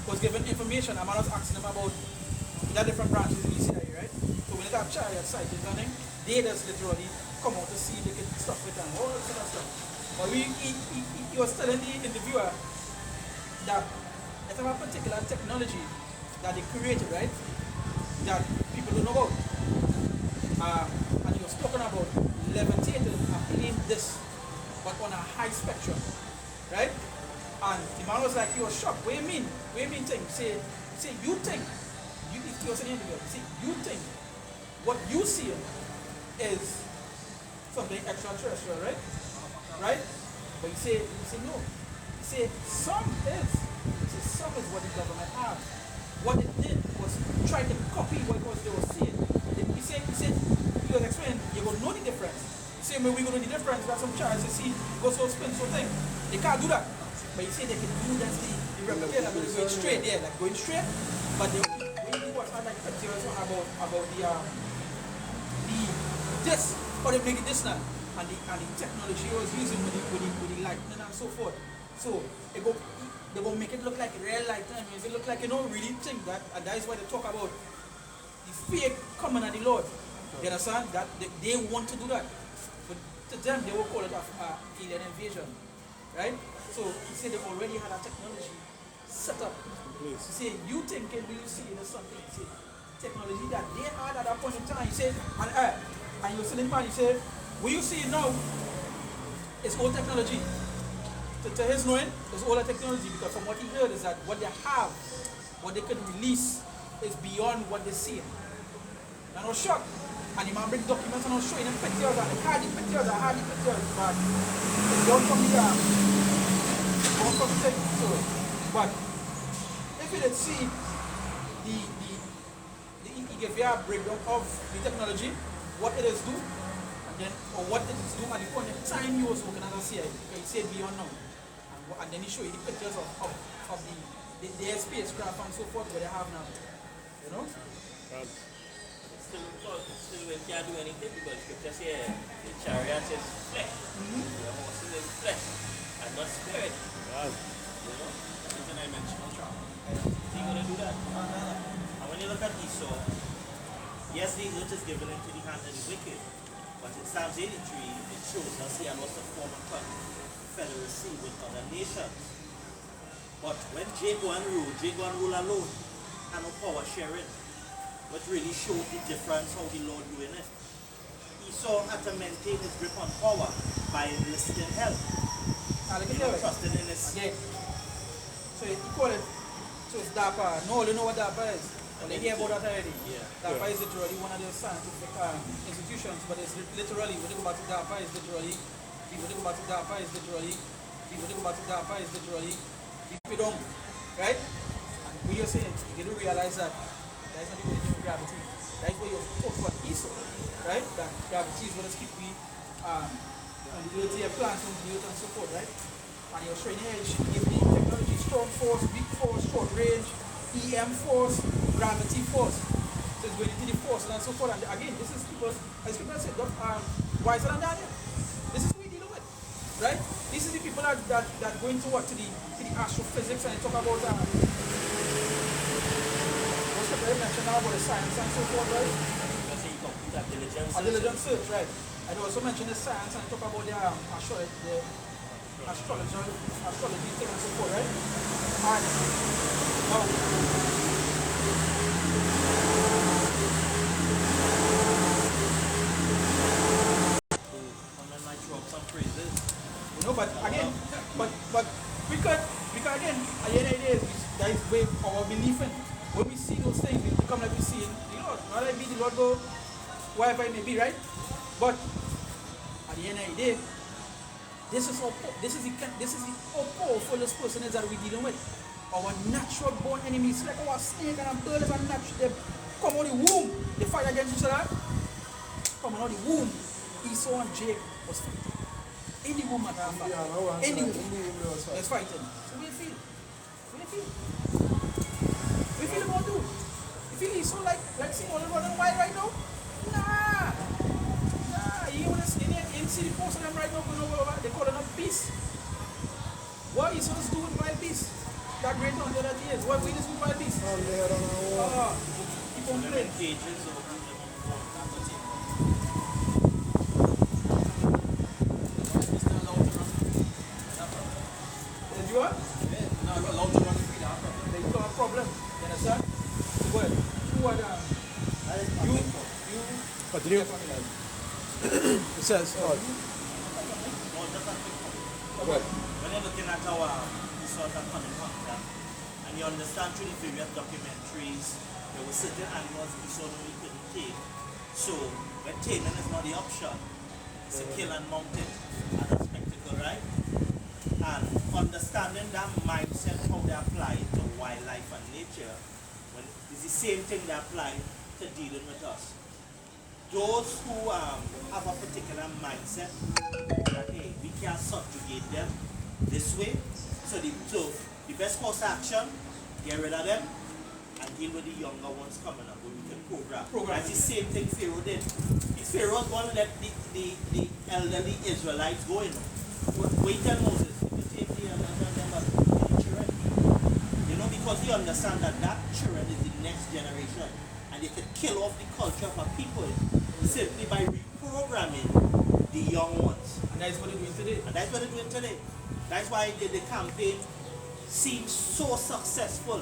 was given information. I'm not asking them about the different branches in the CIA, right? So when they have chariot site and running, they just literally come out to see they can stuff with and all that sort of stuff. But he was telling the interviewer that there's a particular technology that they created, right? That people don't know about. And he was talking about levitating and playing this, but on a high spectrum, right? And the man was like, he was shocked. What do you mean? What do you mean thing? Say you think, he was saying you think what you see is something extraterrestrial, right? Right? But you say no. You say some is what the government has. What it did was try to copy what they were seeing. He was explaining, you will know the difference. Same way we go to the difference, that's some chance you see, go so spin so thing. They can't do that. But you say they can do that, the replicator, but going straight there, like going straight. But when you watch like pictures about the this, or they make it this now, and the technology he was using with the lightning and so forth. So they go make it look like real lightning. If it look like you don't really think that, and that is why they talk about the fake coming of the Lord. You understand? That they want to do that. But to them, they will call it alien invasion. Right? So, you say they already had a technology set up. You say, you thinking, will you see there's something? You say, technology that they had at that point in time. You say, and you're sitting man, you say, what you see now is old technology. To his knowing, it's older technology because from what he heard is that what they have, what they can release, is beyond what they see. And I was shocked. And the man bring documents and I was showing them pictures and I had the pictures, but it's gone from the thing. So, but if you did see he gave you a breakdown of the technology, what it is do, and then or what it is do at the point in time you was working as a CIA, because he said beyond now. And then he show you the pictures of the spacecraft and so forth what they have now. You know? Still we can't do anything because scripture says the chariot is flesh. The horses is flesh and not spirit. You know? Interdimensional travel. He's going to do that. And when you look at Esau, yes, the earth is given into the hand of the wicked, but in Psalms 83, it shows us he had lost a form of confederacy with other nations. But when Jay go and rule alone, and no power sharing. But really showed the difference how the Lord doing it. Esau had to maintain his grip on power by enlisting help. Trusting in his... Yeah. So you call it, so it's DARPA. No, you know what DARPA is? Well, they hear about that already. Yeah. DARPA is literally one of the scientific institutions, but it's literally, when you go back to DARPA is literally, if you go back to DARPA is literally, keep it on, right? And what you're saying, you don't realize that that's not even the gravity. That's what you're talking about Esau, right? That gravity is what is keep we And the dirt here plants on dirt and so forth, right? And you're showing here, you should give me technology, strong force, weak force, short range, EM force, gravity force. So it's going into the forces and so forth. And again, this is people, as people say, wiser than Daniel. This is what we deal with, right? This is the people that go into what? To the astrophysics and they talk about what's the very mention now about the science and so forth, right? Let's say you complete a diligence A diligent search, right? I also mention the science and talk about the astrology thing and so forth, right? And now, and then I throw up some phrases. you know, but again, but we could again, at the end of the day, that is where our belief in. When we see those things, we become like we see in the Lord. Not like be the Lord go wherever it may be, right? But at the end of the day, this is how powerful this person is that we're dealing with. Our natural born enemies, like our snake and our bird is a natural. They come out the womb, they fight against each other. Come out the womb. Esau and Jacob was fighting. In the womb and in the womb. Let's fight him. So we feel. We feel about dude. You feel Esau like seeing all the running wild right now? Nah. You want to see the post of them right now going over, they call it a beast. What are you supposed to do with wild beast? That great hunter that he is. What we just with wild beast? Keep on playing. Cages or Did you what? No, I'm allowed to run free now. Then you got a problem. You understand? So go ahead. Who are you? Continue. It says, No, just a quick point. When you're looking at our sort of coming hunter, and you understand through the various documentaries, there were certain animals we saw that we couldn't take. So, when taming is not the option, it's a kill and mount it as a spectacle, right? And understanding that mindset, how they apply it to wildlife and nature, when it's the same thing they apply to dealing with us. Those who have a particular mindset that hey, we can subjugate them this way, so the best course of action, get rid of them and deal with the younger ones coming up when we can program. That's the same thing Pharaoh did. Pharaoh was going to let the elderly Israelites go in. Wait till Moses, you take the children. You know, because he understands that children is the next generation. And they could kill off the culture of our people simply by reprogramming the young ones. And that's what they're doing today. That's why the campaign seems so successful.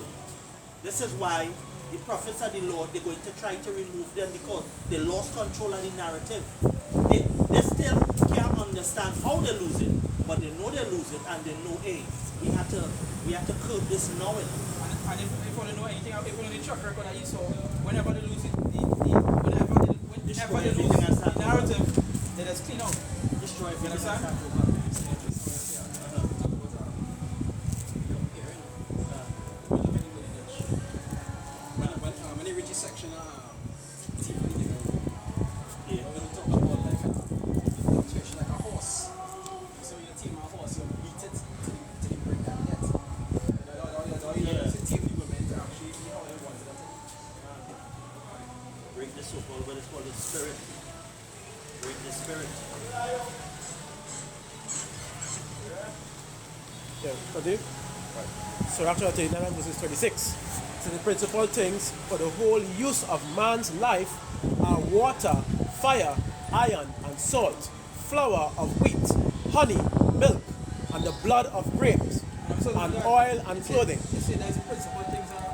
This is why the prophets of the Lord, they're going to try to remove them because they lost control of the narrative. They still can't understand how they lose it, but they know they lose it and they know, hey, we have to curb this knowing. And if you want to know anything, if you know the track record that you saw, whenever they lose it, whenever they lose the narrative, they just clean out. Destroy You understand? When they reach a section, Yeah. we're going to talk about like especially like a horse. So you team a horse, you beat it till you break that net. It's a team you were meant to actually be how they wanted it. Break the so-called, what is called the spirit. Break the spirit. yeah, continue. So after 39 verses 26. So the principal things for the whole use of man's life are water, fire, iron, and salt, flour of wheat, honey, milk, and the blood of grapes, and oil and clothing. You say there's principal things in my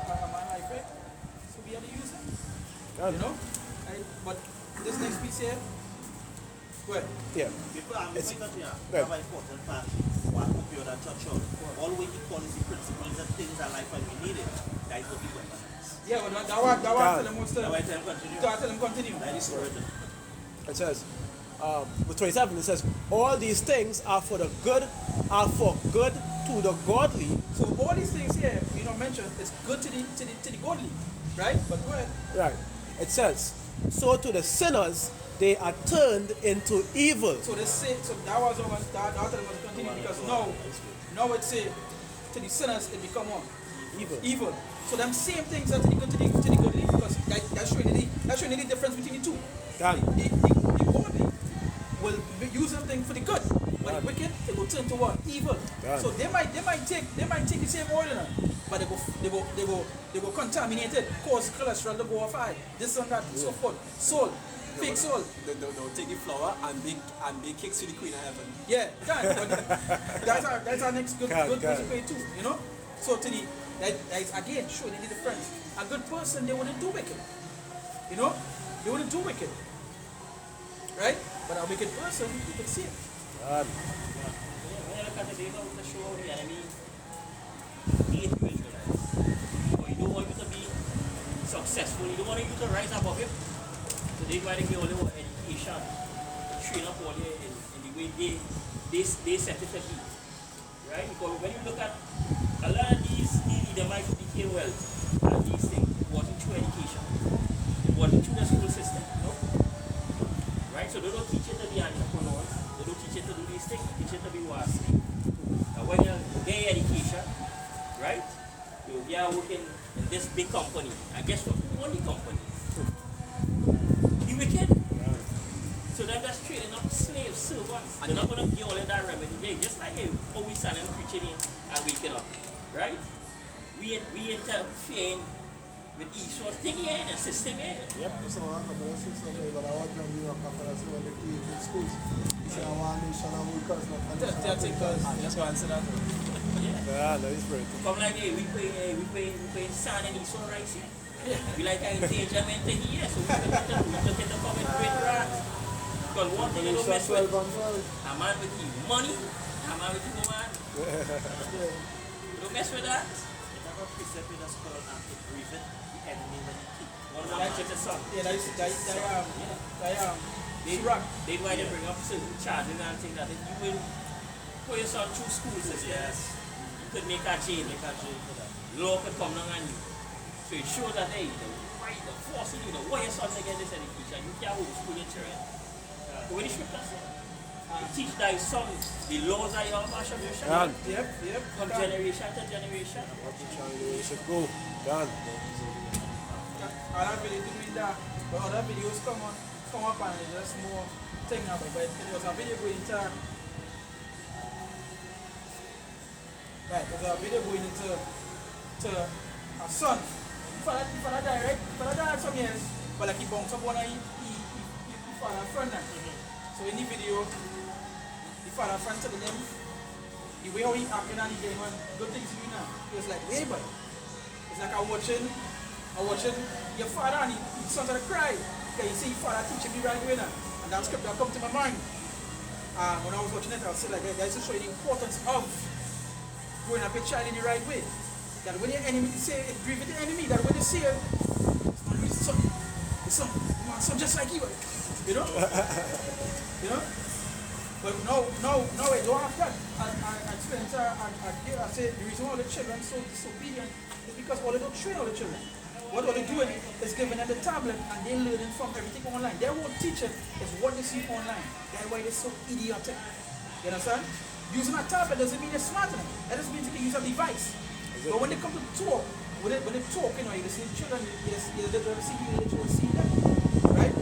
life, right? So we have to use them. You know? But this next piece here, go ahead. Yeah. Before I'm It's- going to here, right. have an important fact. What hope you that touch on. All we call is the principles and things that life when we need it. That is what we weaponize. Yeah, but that one tell them what's Now I the. tell him continue. Tell them continue. That is word. It says, with 27, it says, all these things are for good to the godly. So all these things here, you know, mentioned, it's good to the godly, right? But go ahead. Right. It says, so to the sinners they are turned into evil. So they say, so that was that was continue because now it say to the sinners they become what? Evil. So them same things that to the good because that's showing the difference between the two. The godly will use something for the good, but the wicked they will turn to what? Evil. So they might take the same oil, but they go contaminate it, cause cholesterol to go off high, this and that, so forth. Soul. Fake soul. They'll take the flour and bake cakes to the Queen of Heaven. Yeah, that's our next good way too, you know. So to the that is again showing the difference. A good person they wouldn't do wicked, you know, they wouldn't do wicked, right? But a wicked person you can see it. When you look at the data with the show, the enemy hate you Israelites. But you don't want you to be successful. You don't want you to rise above him. So they try to give all your education, train up all you in the way they set it to be. Right? Because when you look at a lot of these Edomites became wealth and these things, it wasn't through education. It wasn't through the school system. No? Right? So they don't teach you to be entrepreneurs. They don't teach you to do these things. They teach you to be wise. And when you get education, right? You are working in this big company. I guess what? Only company. You wicked. So they're just trading up slaves, servants. They're not going to give all of that remedy. They just like hey, how we stand and preaching in and waking up. Right? We interfering with Esau's thing here and system here. Yep. So I want to be a conference when they teach in schools. So I want nation and because not That's because Just go answer that. That is great. Come like hey, we pay sand and Esau rice here. We like an endangerment here, so we look at the common great rat. Because one thing you don't mess with a man with the money, a man with the woman. You don't mess with that. It never precept in a school and to breathe it, the enemy will keep. One man check the sun. yeah, They why they bring up certain charges and things that you will put your son through school system. Yes. You could make a jail for that. Law could come down on you. So it shows that hey, the force in you, the way your son to get this education, you can't homeschool your children. The way the scripture says. Teach thy son the laws of your master. Yep. From generation to generation. You should go. Done. Other videos doing that, but other videos come up and it's just more thing now. But it was a video going into a son. Father died some years, but like he bounced up one of his father friend. So in the video, the father friend telling him the way how he acting and he getting on good things to do now. He was like, hey, but it's like I'm watching your father and he started to cry. Because you see your father teaching me right away now. And that script that come to my mind. When I was watching it, I was like, that is to show you the importance of growing up a child in the right way. That when your enemy say it grieve the enemy, that when you see it, it's son just like you. You know? You know? But no, I don't have that. I explained to her, I said the reason why the children are so disobedient is because all they don't train all the children. What they're doing is giving them the tablet and they're learning from everything online. Their whole teaching is what they see online. That's why they're so idiotic. You understand? Using a tablet doesn't mean they're smart enough. That just means they can use a device. But when they come to talk, when they talk, you know, you see children, you see them, right?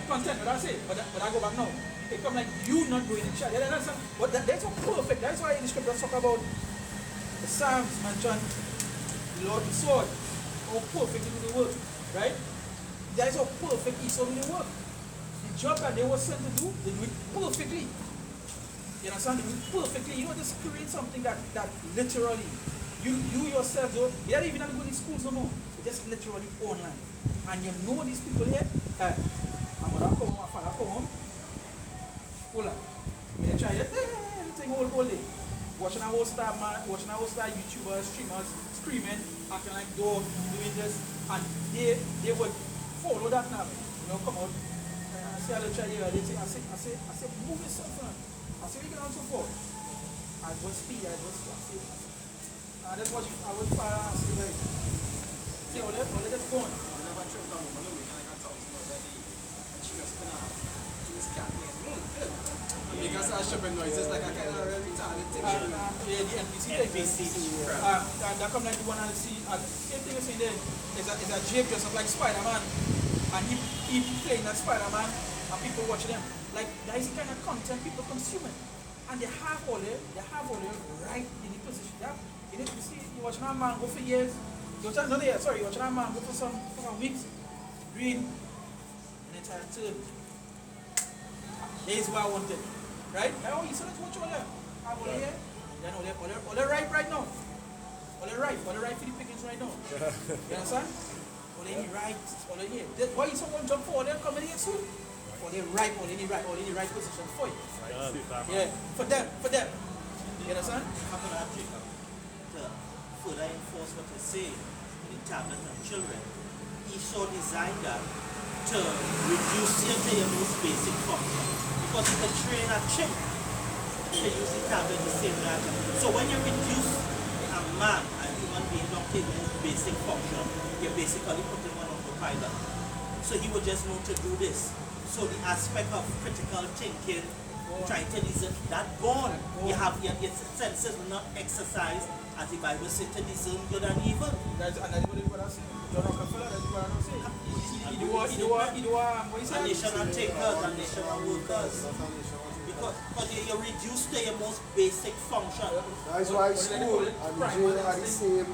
Content, but that's it. But I go back now. They come like you not doing the child. But that's so perfect. That's why in the scripture talk about the Psalms mention the Lord the sword. How perfect it will work, right? That is how perfect Esau will work. The job that they were sent to do, they do it perfectly. You understand? They do it perfectly. You know, just create something that literally you yourself do. They don't even have to go to schools no more. It's just literally online. And you know these people here. I'm gonna come home. Hold on. When they try everything whole day. Watching a whole star YouTubers, streamers screaming, acting like dogs, doing this, and they would follow that now. You know, come out. I say, I'll try here. They say, I say, move yourself, man. I say, we can also fall. I just speed, that's what I was say, guys. See, all that just gone. Whenever Trump come home, we can like $1,000 a day. And she was spinning out to his cat. Because I shopping noises like I kind of retarded thing. Yeah, the NPC. And that come like the one I see. Same thing you see there. Is a Jake dressed up like Spider-Man. And he playing that Spider-Man. And people watching them. Like, that is the kind of content people consuming. And they have all it right in the position. Yeah? You know, you see, you're watching a man go for years. You're watching a man go for some weeks. Read. And it's a turn. There's what I wanted. Right? Now you see, let's watch all that. Have all here. Then all they right now. All they right for the pickings right now. You understand? All they right. All they here. Why you someone jump for all them coming here soon? All they right position for you. Yeah. For them. You understand? To further enforce what they say in the tablet of children, he so designed that to reduce it to your most basic function. Because you can train a chip to use the tablet the same way. So when you reduce a man, a human being, down to his most basic function, you're basically putting one on the pilot. So he would just know to do this. So the aspect of critical thinking, trying to discern, that gone. You have your senses will not exercise, as the Bible says, to discern good and evil. That's what I say. John Rockefeller, that's what I say. A nation of takers and nation of workers. Because you're reduced to your most basic function. That's why school and jail are the same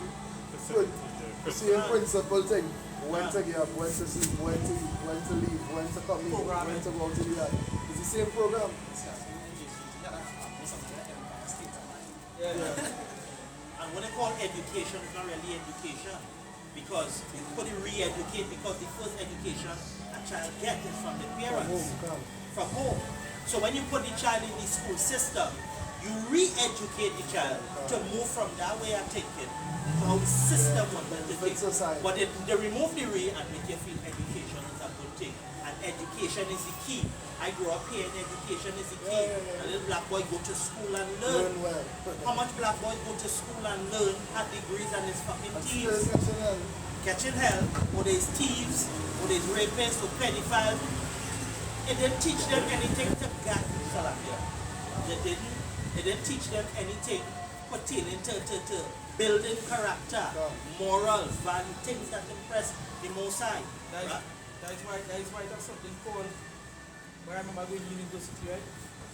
principle thing. When to get up, when to sleep, when to eat, when to leave, when to come in, when to go out to the yard. It's the same program. And what they call education is not really education. Because you couldn't re-educate, because the first education a child gets is from the parents. From home. So when you put the child in the school system, you re-educate the child to move from that way of thinking to how the system wanted to think. But they remove the re and make you feel education is a good thing. And education is the key. I grew up here and education is the key. A little black boy go to school and learn. How much black boys go to school and learn, have degrees and is fucking thieves? Catching hell, or there's thieves, or there's rapists, or pedophiles. It didn't teach them anything to get They didn't teach them anything pertaining to building character, morals, value, things that impress the Most High. That is why that's something called, where I remember going to university, right?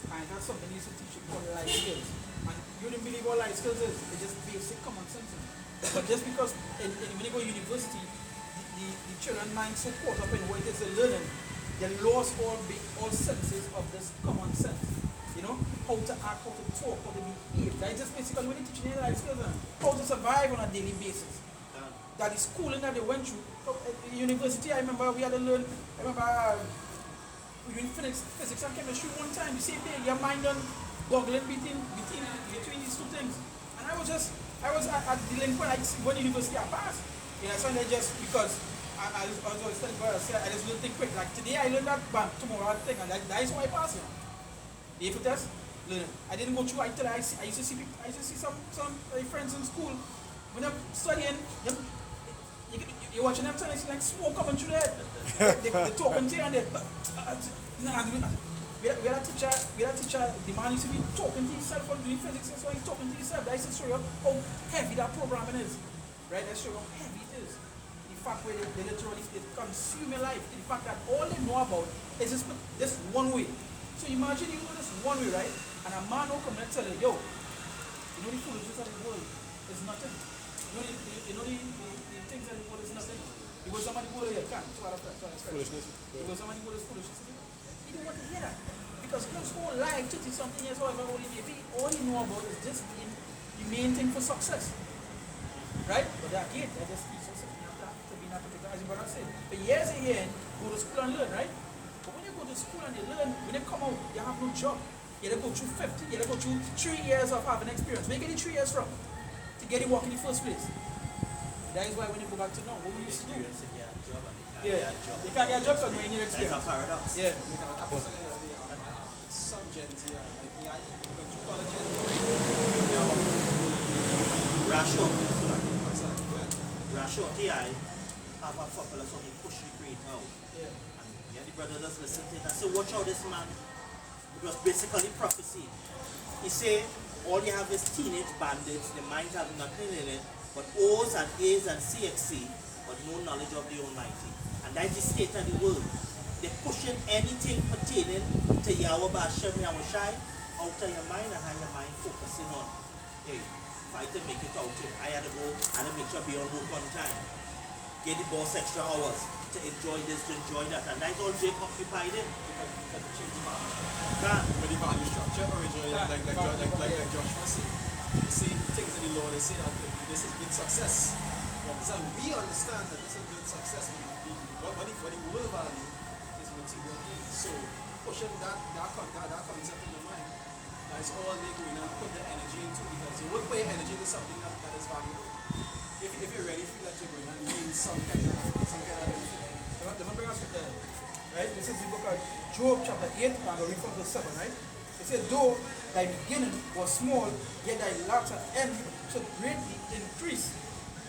And that's something they used to teach you called life skills. And you don't believe what life skills is, it's just basic common sense. But just because when you go to university, the children's mind so caught up in what it is they're learning, they lost all senses of this common sense. You know, how to act, how to talk, how to behave. That is just basically what they teach in life skills, how to survive on a daily basis. That is schooling that they went through. At the university, I remember we had to learn, we were in physics and chemistry one time. You see, your mind on boggling between these two things. And I was at delinquent, I went to university, I passed. You know, so I just, because I was always telling God, I just learned things quick. Like today I learned that, bam, tomorrow I think, and that is why I passed. The AFU test, learning. I didn't go through until I used to see some friends in school. When I'm studying, you're watching them and it's like smoke coming through there. They're talking to you and we had a teacher, the man used to be talking to himself on doing physics, so he's talking to himself. That is to show you how heavy that programming is. Right? That shows you how heavy it is. The fact where they literally consume your life. The fact that all they know about is this one way. So imagine you go this one way, right? And a man will come and tell you, yo, you know the foolishness of the world is nothing. You know the things that the world is nothing. You go somebody go there, can't. Foolishness. You go somebody go this foolishness. He don't want to hear that. Because his whole life, 30-something years, however old he may be, all he know about is just being the main thing for success. Right? But again, they're just be successful to be in that particular, as you brother said. For years and years, go to school and learn, right? But when you go to school and you learn, when they come out, you have no job. You have to go through 50, you have to go through 3 years of having experience. Where you get the 3 years from? To get you work in the first place. That is why when you go back to now, what we used to do? Yeah, you can't get a job when you need experience. That's a paradox. Yeah. Some gens here, like Rashot, TI, have a couple of something push the creator out. Yeah. And yeah, the brother just listened to it and said, watch out this man. It was basically prophecy. He said, all you have is teenage bandits, their minds have nothing in it, but O's and A's and CXC, but no knowledge of the Almighty. And that's the state of the world. They're pushing anything pertaining to Yahweh B'Hashem Yahweh Shai out of your mind and have your mind focusing on, hey, fight to make it out here. I had to go and make sure be on work on time. Get the boss extra hours to enjoy this, to enjoy that. And that's all Jake occupied in. Because the change with the value structure originally, like Joshua said. You see things in the law, they say that this is big success. So we understand that this is big success. What the world value is material things. So pushing that concept in your mind, that's all they're going to put the energy into, because you would put your energy into something that is valuable. If you really feel that you're going to need some kind of benefit. Let me bring us with that. Right? This is the book of Job chapter 8, and I'll read from verse 7, right? It says, though thy beginning was small, yet thy latter end should greatly increase.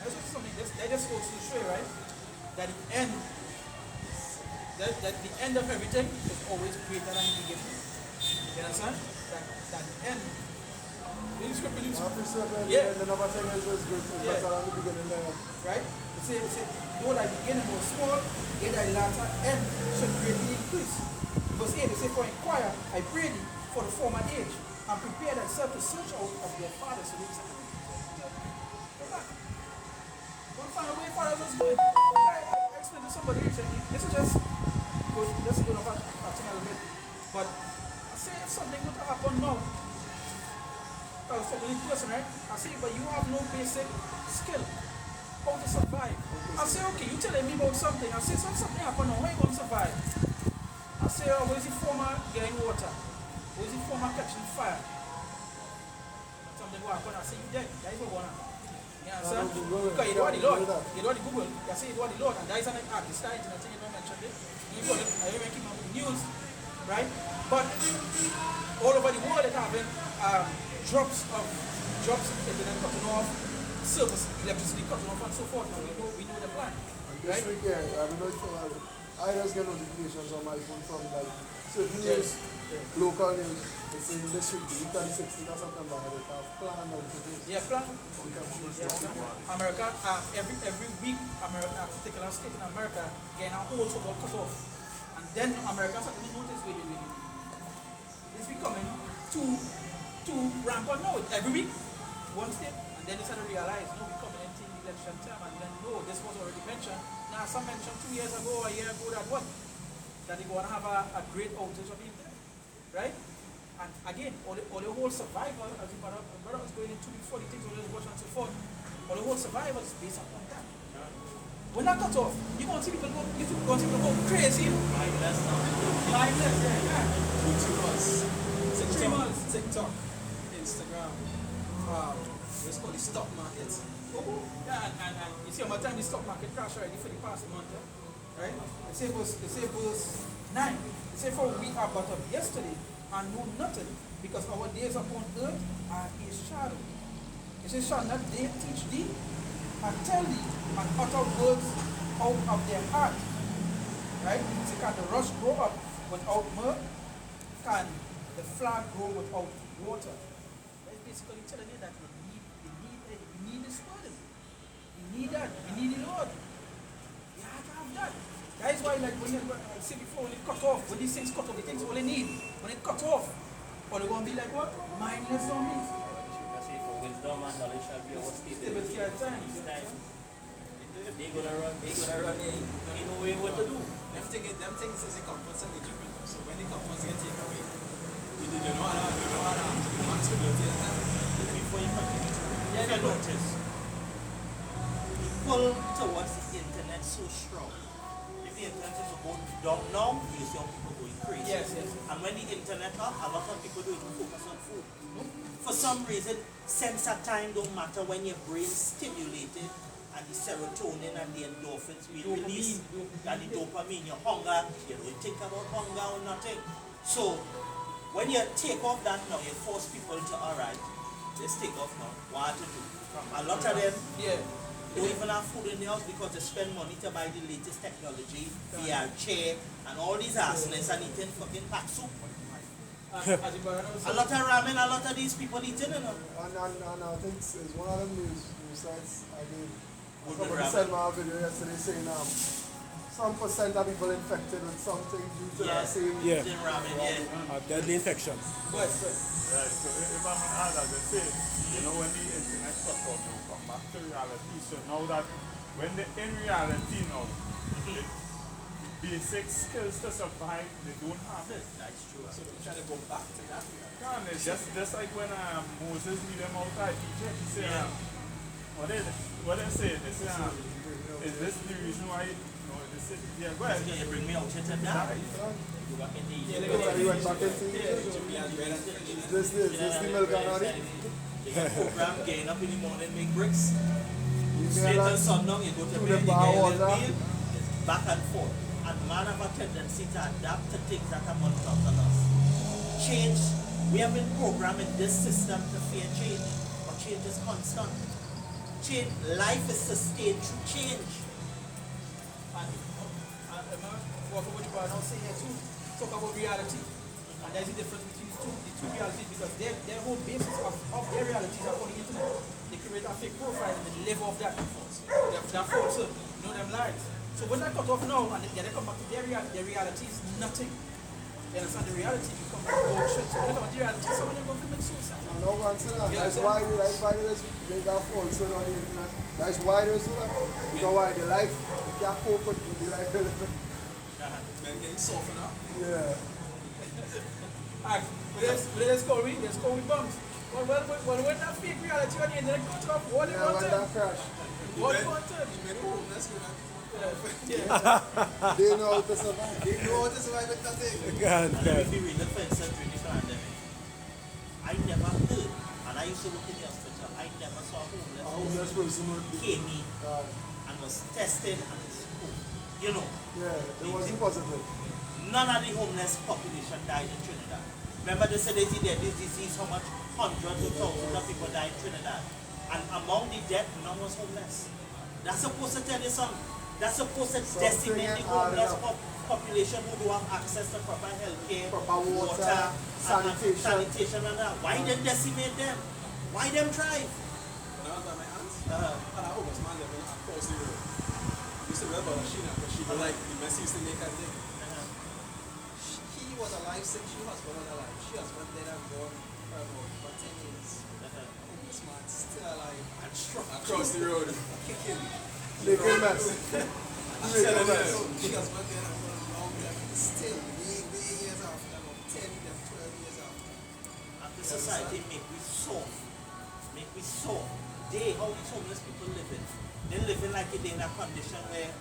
That's just something that just goes to show, right? That the end, that the end of everything is always greater than the beginning. You understand? That the end. In scripture, yeah. The number 10 is good. Yeah. Better than the beginning there. Right? It says, though thy beginning was small, yet thy latter end should greatly increase. Verse 8, it says, for inquire, I pray thee, for the former age, and prepare thyself to search out of their fathers. So they say, go back. Don't find a way fathers was good. I explained to somebody recently, this is just good, let's go over a little bit. But I say if something would happen now, I was talking to the person, right? I say, but you have no basic skill. How to survive. I say, okay, you telling me about something. I say, something happened now, how you going to survive? I say, oh, where's the former getting water? Where's the former catching fire? Something will happen. I say, you dead. That is what going on. You understand? Because you know the Lord. You know the Google. You say, you know the Lord. And that is an act. It's not anything you don't mention it. You know it. I even keep on the news. Right? But all over the world, it's having drops internet cutting off, service, electricity cutting off, and so forth. And we know the plan. This week, yeah, I don't know if I just get notifications on my phone from like certain news, local news. It's in this week, the week of the 16th of September, they have planned out to this. Yeah, plan. America, every week, America, a particular state in America, getting a whole so cut off. And then America started to notice, wait. It's becoming too rampant now. Every week, one state, and then they started to realize, no, we're coming into the election time, and then no, this was already mentioned. Now, some mentioned 2 years ago, a year ago, that what? That they're going to have a great outage of the internet, right? And again, all the whole survival, as the brother was going into before the things we were watching and so forth, all the whole survival is based upon that. When that cut off, you're going to see people go crazy. Mindless now. Mindless, yeah. YouTubers, TikTok, Instagram, what's called the stock market. Yeah, and you see how much time the stock market crashed already for the past month, right? It say verse 9. It say, for we are but of yesterday and know nothing, because our days upon earth are a shadow. It says, shall not they teach thee and tell thee and utter words out of their heart? Right? So can the rush grow up without myrrh? Can the flag grow without water? That's basically telling you that you need this word. You need that. You need the Lord. You have to have that. That is why, like when you say before, when it cut off, when these things cut off, the things all they need. When it cut off, or they're going to be like what? Mindless zombies. Wisdom and knowledge shall be our state. Stability at times. They're gonna run, you know what to do. Them things is a comfort and legitimate. So when the comforts get taken away, you don't know how to responsibility at that. Before you continue to read, you notice, the pull towards the internet so strong. If the internet is going down now, you see how people going crazy. Yes. And when the internet up, a lot of people don't even focus on food. For some reason, sense of time don't matter when your brain stimulated and the serotonin and the endorphins be released, and the dopamine, your hunger, you don't think about hunger or nothing. So, when you take off that now, you force people to, alright, let's take off now, what to do. A lot of them, don't even have food in the house because they spend money to buy the latest technology, VR chair, and all these arsenates and eating fucking pack soup. A lot of ramen, a lot of these people eating, you know. And I think it's one of them news sites again. With the Somebody ramen. sent my video yesterday saying some percent of people infected with something due to that same. Yeah. Eating ramen, yeah. A deadly infection. Right, so if I'm an ad, as I say, you know, when the internet cut off, you come back to reality. So now that, when they're in reality now, the basic skills to survive, they don't have it. That's true. So they're trying to go back to that. And it's just like when Moses lead them out of Egypt, he said, what they say? They say, is this the reason why, they say, yeah, go ahead. Can you bring me out here to that? Go back in the You went back into this the milk and honey. They got program, getting up in the morning, make bricks. You Straight realize till sundown, you go to to bed, the you bar get a water. little meal, back and forth. And man have a tendency to adapt to things that are monotonous us. Change, we have been programmed in this system to fear change, but change is constant. Change, life is sustained through change. And what you are now saying here too, talk about reality. And there's a difference between the two realities because their whole basis of their realities are on the internet. They create a fake profile and they live off that. They're false, you know them lies. So when they cut off now and they come back to their reality is nothing. You understand the reality become like bullshit. So when they come to the reality, some of them going to commit suicide. I know one thing, that's why there's they got falsehood on the internet. That's why there's that. Because why the life, you can't cope with the life they live. Men getting softened up. Yeah. Alright, let's go with bums. Well, when that fake reality on the internet comes up, what do you Yeah, want when to? that crash. What do you want to? You made home, that's good. They know how to survive. You know how to survive with nothing. God, And God. if you read the fence during the pandemic, I never heard, and I used to work in the hospital, I never saw a homeless person came in and was tested and spoke. You know, Yeah, it wasn't positive. none of the homeless population died in Trinidad. Remember they said they did this disease, how much hundreds of thousands of people died in Trinidad. And among the dead, none was homeless. That's supposed to tell you something. That's supposed to decimate the homeless population who don't have access to proper health care, Proper water, and sanitation and that. Why them decimate them? Why them thrive? When I was at my aunt's, and I was man living across the road. I used to remember Sheena, because she was like, the best used to make her thing. He was alive since she was born alive. She was one dead and gone for 10 years. This man still alive and strong across the road, kicking. Making mess. She was one dead and gone long dead, still way years after, 10, 12 years after. And the society make we soft. Make we soft. They, how these homeless people living? They're living like they're in a condition where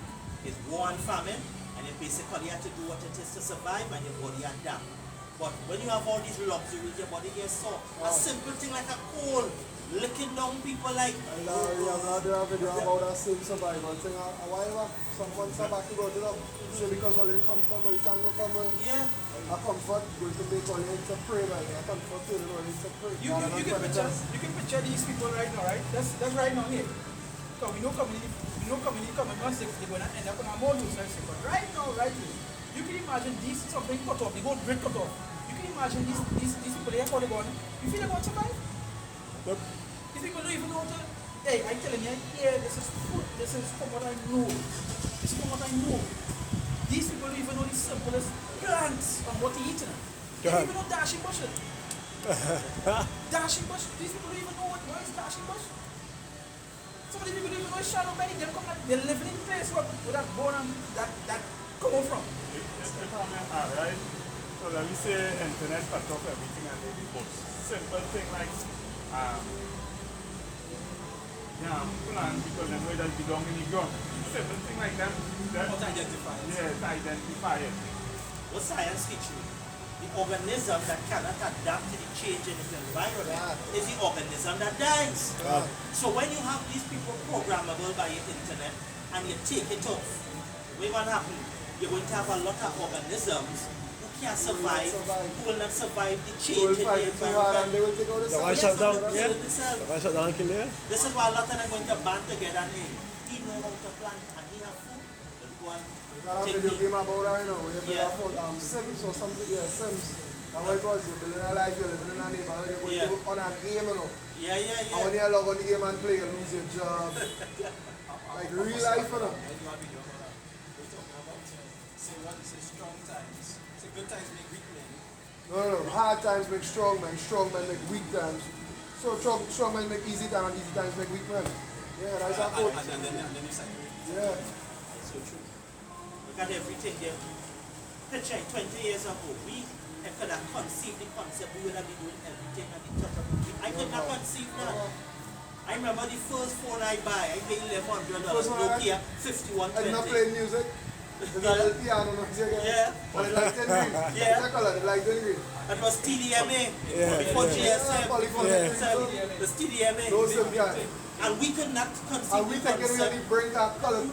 it's war and famine, and you basically have to do what it is to survive, and your body adapt. But when you have all these luxuries, your body gets soft. A simple thing like a cold, licking down people like. And I'm not doing a video about that same survival thing. A while back, some months back you brought it up. So because all in comfort, but you can't go come with Yeah. a comfort going to make all in to pray, like a comfort to all in to pray. You can picture these people right now, right? That's right now here. So we know community coming once they're going to end up on a more loose, right? But right now, right here, you can imagine these something cut off, the whole grid cut off. You can imagine these people here for the gun. You feel about survive? Nope. These people don't even know how to. Hey, I'm telling you, yeah, this is food. This is from what I know. This is from what I know. These people don't even know the simplest plants on what to eat. They don't even know dashing bush. Dashing bush. These people don't even know what is dashing bush. Some of these people don't even know shadow belly. They're living in a place where that bone and that come from. It's right? So let me say internet cut off everything and they post. Simple thing like plant because they know that belong in the ground. Simple thing like that. How to identify it. Yeah, to identify it. What science teach you? The organism that cannot adapt to the change in its environment is the organism that dies. So when you have these people programmable by your internet and you take it off, what's going to happen? You're going to have a lot of organisms who can't survive, who will not survive the They change will in the fight too hard and environment. they will take out the The one sun. shut down, Yes, yeah. themselves. The one shut down and kill you. This is why a lot of them are going to band together and he know how to plant and he have food. They'll go and I have a take video the- game about that, you know, where you play Yeah. about Sims or something, yeah, Sims. And what it was, you're building a life, you're living in a neighborhood, you're going Yeah. to on a game, you know. Yeah, yeah, And when yeah. you log on the game and play, you lose your job. Like real life, you know. Say strong times. Say good times make weak men. No, hard times make strong men make weak times. So strong men make easy times and easy times make weak men. Yeah, that's our quote. And then you say, Yeah. It's so true. Look at everything there. Picture 20 years ago, we could have conceived the concept, we would have been doing everything at the top of the I could not conceive that. I remember the first phone I buy, I paid $1,100, First one I Nokia I did not 5120. play music. There's a little piano, no, Yeah. But it like 10 green. Yeah. That color, it like 10 green. That was TDMA, Yeah, before yeah. GSM, Yeah. it was TDMA. Those them guys. And we could not conceive And we the think it concept. really bring that color,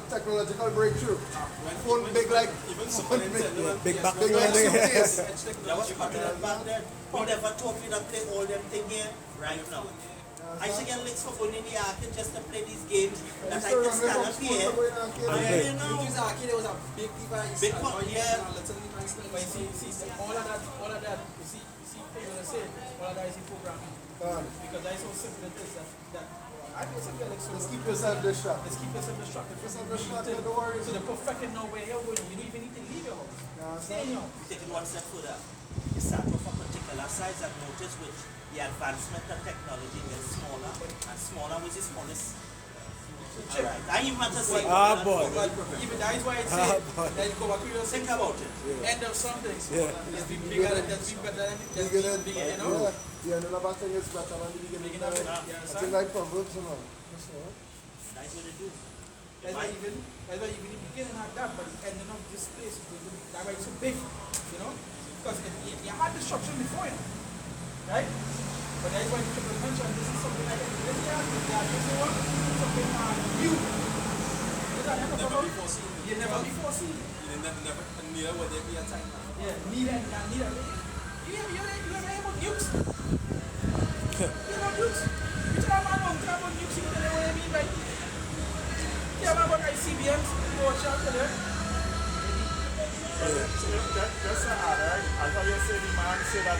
technological breakthrough. Phone big like, even phone Super big, Nintendo, Big back. big like suitcase. That was popular back then. Who never taught me to play all them things here right now? I used to get licks for going in the arcade just to play these games that I could stand up here. It was arcade, it was a big device. Big and one, now you yeah. have a little device. But you see, all of that, what you see, what you're gonna say, all of that is in programming. Because that's so simple it is that I do something like so. Let's keep yourself distracted. Let's keep yourself distracted. Yourself distracted, don't worry. So the perfected know where you're going. You don't even need to leave your house. Stay in your house. You take it one step further. You start off a particular size and notice which the advancement of technology gets smaller and smaller, which is smallest. Alright, I even want to say boy. But even that is why I say that you go back to your think about it. end of something. Yeah. Let's be bigger than let's be better than let's Beginning, be bigger, you know? yeah. The end of the back thing is better than the beginning. Beginning of it, you I understand? think like Proverbs, you know. That's all. That's what they do. That's why even in the beginning had that, but ending up this place is going to be that way so big, you know? Because you had the structure before you, right? But that's why you mention this is something like this is something new. Never before seen. You never before seen. You never, neither will there be a time now. Yeah, neither. You ever hear about nukes? You know nukes? You tell a man about nukes, you tell him what I mean, right? You tell a man about ICBMs, watch out for them. Just to add, right? I thought you said the man said that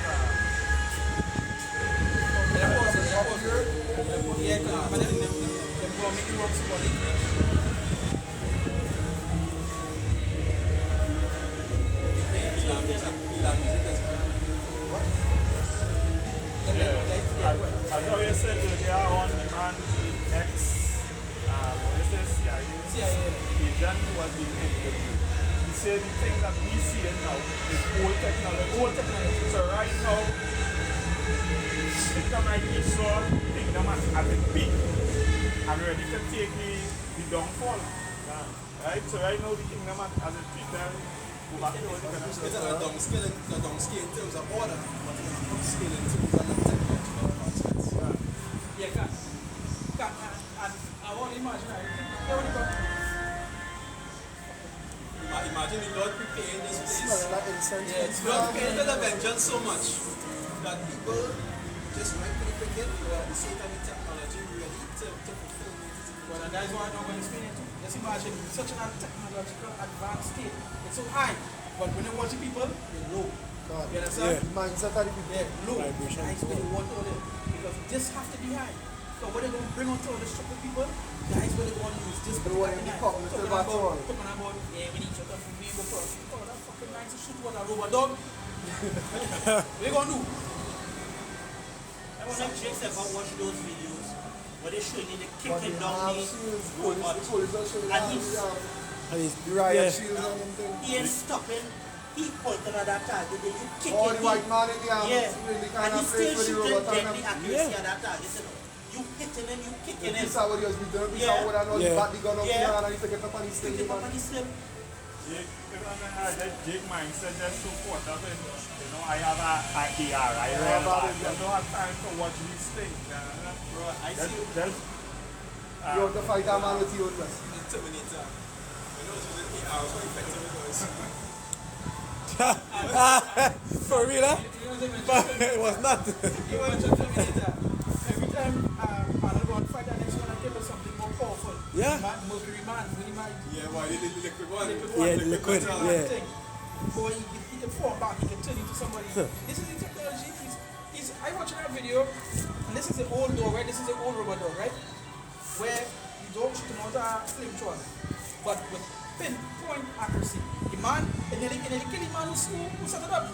Yeah, but then they go make it work for it. I thought you said earlier on the man X, what is this? Agent was being interviewed. He said the thing that we see now is old technology. So right now, it's come like he saw kingdom as a peak and ready to take the downfall. Right? So right now the kingdom as a peak, then go back to what the kind of It's a downscale in terms of order, but it's an upscale in terms of technological advancements. Yeah, and I want to imagine, Imagine the Lord preparing this place. Smelling like incense. Yeah, Lord prepared the vengeance so much that people just right to the beginning at the same time the technology ready to fulfill it. But that's why I'm not going to explain it to you. Just imagine such an technological advanced state. It's so high, but when you watch the people, they're low. God. You understand? The mindset of the people. They're low. Vibration. Guys, they want all them. Because this have to be high. So what they're going to bring onto all the stupid people, guys, what they're going to use this They want to be cognitive at all. Talking about, yeah, we need to talk we go for oh, that fucking nice to shoot what a robot dog. What they going to do? I want to check if I watch those videos where they showing you the But kicking they down have the shields. robot. The police are showing And you he's- And he's, the riot yeah. shields and them things. He ain't stopping. He pointing at that target. Then you kick All it. the white man in the army Yeah. really And kind he of still place with the shooting robot and deadly them. accuracy at that target. You know. You hitting him, you kicking him. This is what he was beating up. This is Yeah. what I know. He Yeah. back the gun up Yeah. here and he take it up and he Stick sting it him. up and he slip. that Jake mindset just so caught up in, you know, I have a AR, I have realize it, I don't have time to watch these things. Bro, I see you. You want to fight that man with your own best. The Terminator. When I was using AR, it was so effective because For real, huh? But it was not. You want to Terminator. Every time Arnold go on fight, the next one I kill something more powerful. Yeah. Mercury man, when he might Yeah, boy, the liquid one. Yeah, the liquid, yeah. thing. Boy, he can fall back, he can turn into somebody. This is the technology. I watched that video, and this is the old door, right? This is the old robot door, right? Where the dog shooting out a flamethrower, but with pinpoint accuracy. The man, and then the killing man who set it up.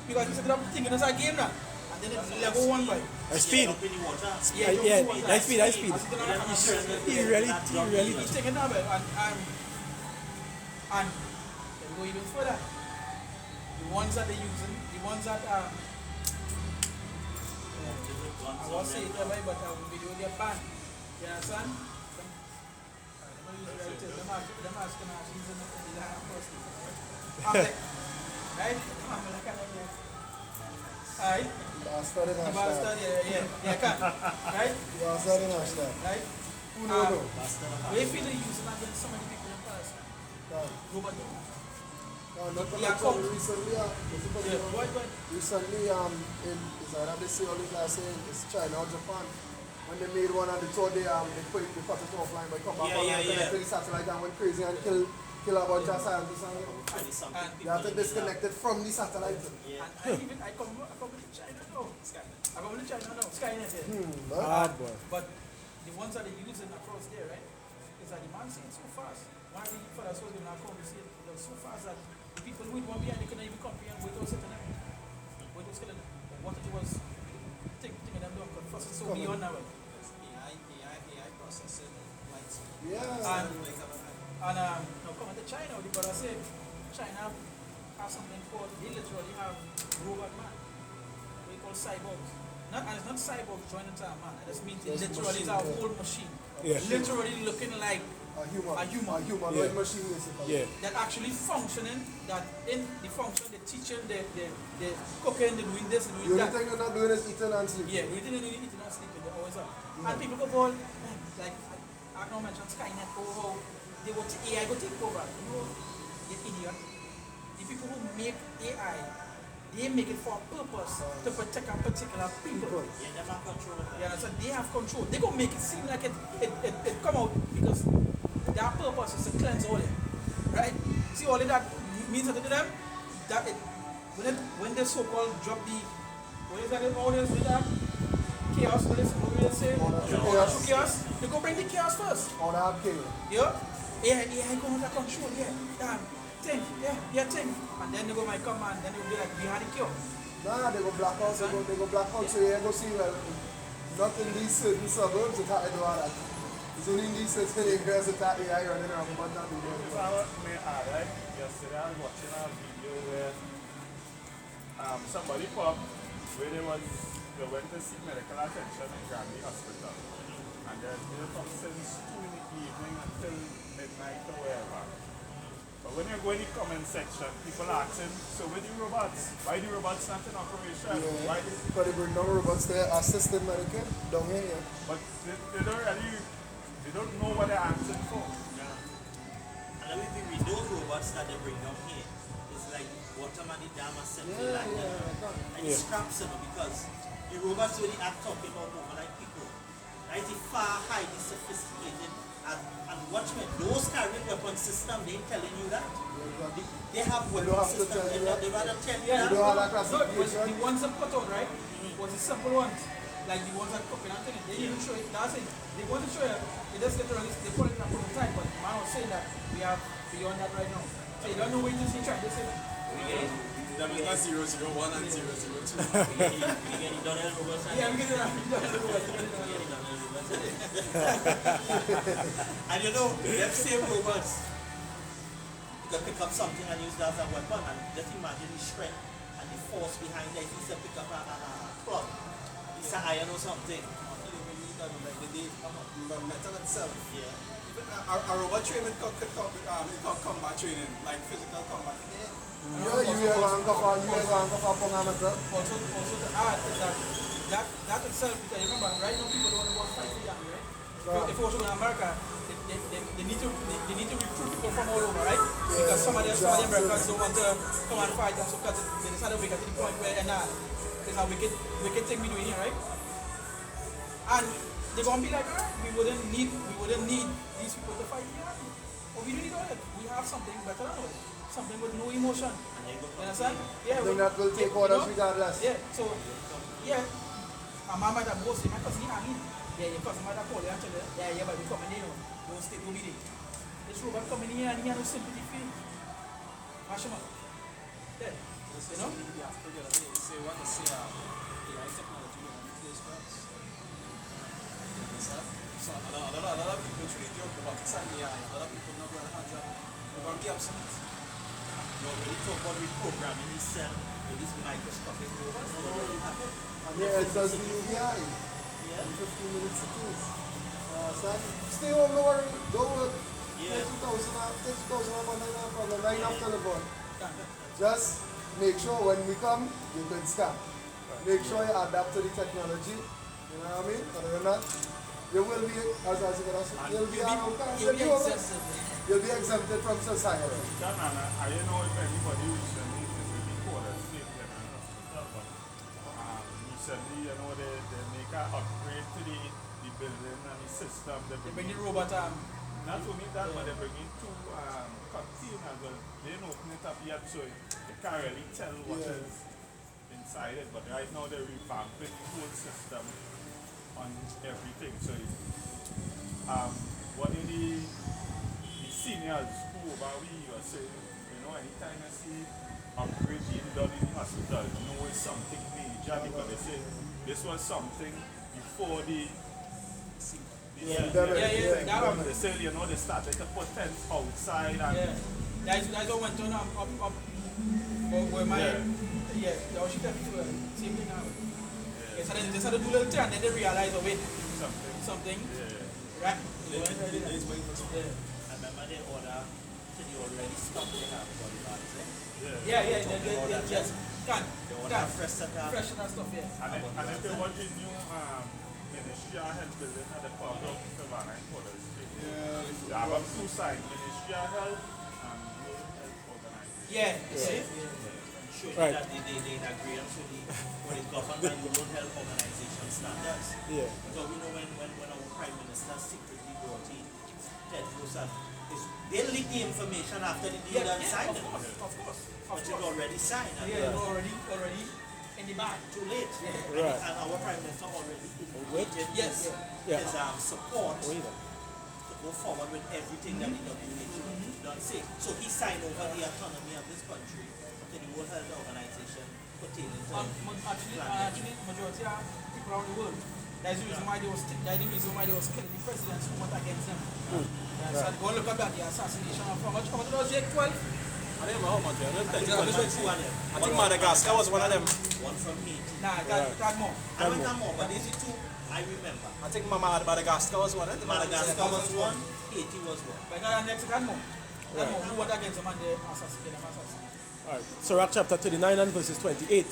Because he set it up thinking it's a game now. And then it's level 1 by. Speed. Up in the water. Yeah, high speed. He really. He's taking that back. And they go even further. The ones that they're using, the ones that I won't say it right, but video get banned. You understand? Them asking us using it in the hand first. Right? Alright? Bastard in The Ashland. bastard, yeah, can. Right? Bastard in Ashland. Right? Who know? Where feel they using that against so many people in Paris? Robot dog. Not Yeah, come. recently, Yeah, what? recently, it's either this year or last year, it's China or Japan. When they made one and they thought they cut it offline, but come back on and connect to the satellite and went crazy and kill a bunch of scientists and they have to disconnect it from the satellite. And I come to China now. I come to China now. Skynet here. Hard boy. But the ones that they're using across there, right, is that the man saying so fast. One of the fellas was going to come to see it, it was so fast that people who won't be and they couldn't even comprehend what it was sitting there. What it was killing them. What it was taking them down. Because first it's so beyond now. AI processing light speed. Yeah. And now coming to China, the brother said China has something called, they literally have robot man. They call cyborgs. And it's not cyborgs joining to a man. It just means it literally is a whole machine. Yeah. Literally looking like A humanoid Yeah. machine, basically. Yeah. that actually functioning, that in the function, the teaching, the cooking, the doing this, and The doing only that. thing you're not doing is eating and sleeping. Yeah, we didn't really eat and sleeping, they always are. And people go, well, like, I don't mention Skynet, how they want AI go take over. You know, you idiot. The people who make AI, they make it for a purpose to protect a particular people. Yeah, them have control. Yeah, so they have control. They gonna make it seem like it come out because their purpose is to cleanse all it. Right? See all of that means to them that when they so-called drop the what is that all this with that? Chaos, what is what we say? Chaos. They go bring the chaos first. On our king. Yeah? AI go under control, thing. And then they go my come and then they will be like, we had a cure. Nah, they go black out, they go black out, so you go see, well, not in these certain suburbs, it's hard to do all that. It's only in these certain areas that AI running around, but not in there. If I may add, right? Yesterday I was watching a video where somebody pop where they went to seek medical attention in Granby Hospital. And there's been from since 2 in the evening until midnight or wherever. But when you go in the comment section, people are asking, so where the robots? Why the robots not in operation? Yeah. Why But they bring down robots there, assisted medical, down here, yeah. but they don't know what they're asking for. And the way we read those robots that they bring down here, it's like watermelon dam assembly like that. And it scraps them because the robots really are talking about over like people. Right? It's far highly sophisticated and watchmen, those carrying weapon system, they ain't telling you that. They have weapon system, they rather tell you that. They don't have that No, classification. the ones that put out, right, was the simple ones. Like the ones that cooking and things. They didn't show it, that's it. They want to show you, they just get released, they put it in a prototype, but the man was saying that we have beyond that right now. So you don't know where to see trying to say that. That was not 001 and 002. We get it done in robots. Yeah, we get it. And you know, them same robots, you can pick up something and use that as a weapon, and just imagine the strength and the force behind it. If you pick up a plug, it's an iron or something. The metal itself. Yeah. A robot training could combat training, like physical combat. Yeah, you have a metal. Also to add is that itself, because remember, right now people don't want to fight for the army, right? If you want to go to America, they need to recruit people from all over, right? Because some of the Americans don't want to come and fight us because they decided to get to the point where there's a wicked thing we doing here, right? And they're gonna be like, we wouldn't need these people to fight the army. But we don't need all that. We have something better than ours. Something with no emotion. You understand? Yeah. Something that will take orders regardless. Yeah. So my mom might have boasted, my cousin, yeah, your cousin might have called you and tell you, yeah, but we coming in, don't stay, don't be there. This robot coming in here and he has no sympathy for you. Mash him up. Yeah. You know? Yeah, say what they say, AI technology will replace drugs. So a lot of people treat your robotics and AI, a lot of people not going to have job. They're going to be obsolete. No, when you talk about reprogramming this cell with this microscopic robots, they already happen. Yeah, it does the UVI. Yeah. 15 minutes to two. Son, stay home, no worry. Don't work. Yeah. 2,000 after 9 after the ball. Just make sure when we come, you can scam. Make sure you adapt to the technology. You know what I mean? Other than that, you will be, you'll be exempted from society. I don't know if anybody recently is before that statement, but recently, you know, they make an upgrade to the building and the system. They Bring the robot not only that, but they bring in two containers. Well, they don't open it up yet, so you can't really tell what is inside it. But right now, they're revamping the whole system on everything. So, one of the seniors who over we were saying, you know, anytime I see upgrade being done in the hospital, you know it's something major because they say this was something before the they say, you know, they started to put tents outside and that's what went on up where my the Washington people same thing now. So they started to do a little thing and then they realize something. Right? I remember they order to the already stuff they have for the bags, they just they order fresh setup. fresh and stuff, yeah. and if they want the new Ministry of Health building at the park of Savannah in Porter Street, they have a two sides, Ministry of Health and World Health Organization. Yeah. Show you that they agree to what is governed by the World Health Organization standards. Yeah. Because we know when our Prime Minister secretly brought in Tedros, they leak the information after the deal and signed it. Of course. But it's already signed. And Already in the bag. too late. Right. And our Prime Minister already indicated his support to go forward with everything that the WHO done say. So he signed over the autonomy of this country to the World Health Organization pertaining to Actually, majority of people around the world, that's the reason why they was killing the presidents who went against them. So go look at the assassination of how much it was, Jake? 12? I don't know how much. I don't think I think Madagascar was one of them. one from Haiti. Nah, that more. I don't know more, but these are two I remember. I think Madagascar was one. Madagascar was one, Haiti was one. But next, that more. Who went against them and they assassinated them. Alright. Sirach chapter 39 and verses 28.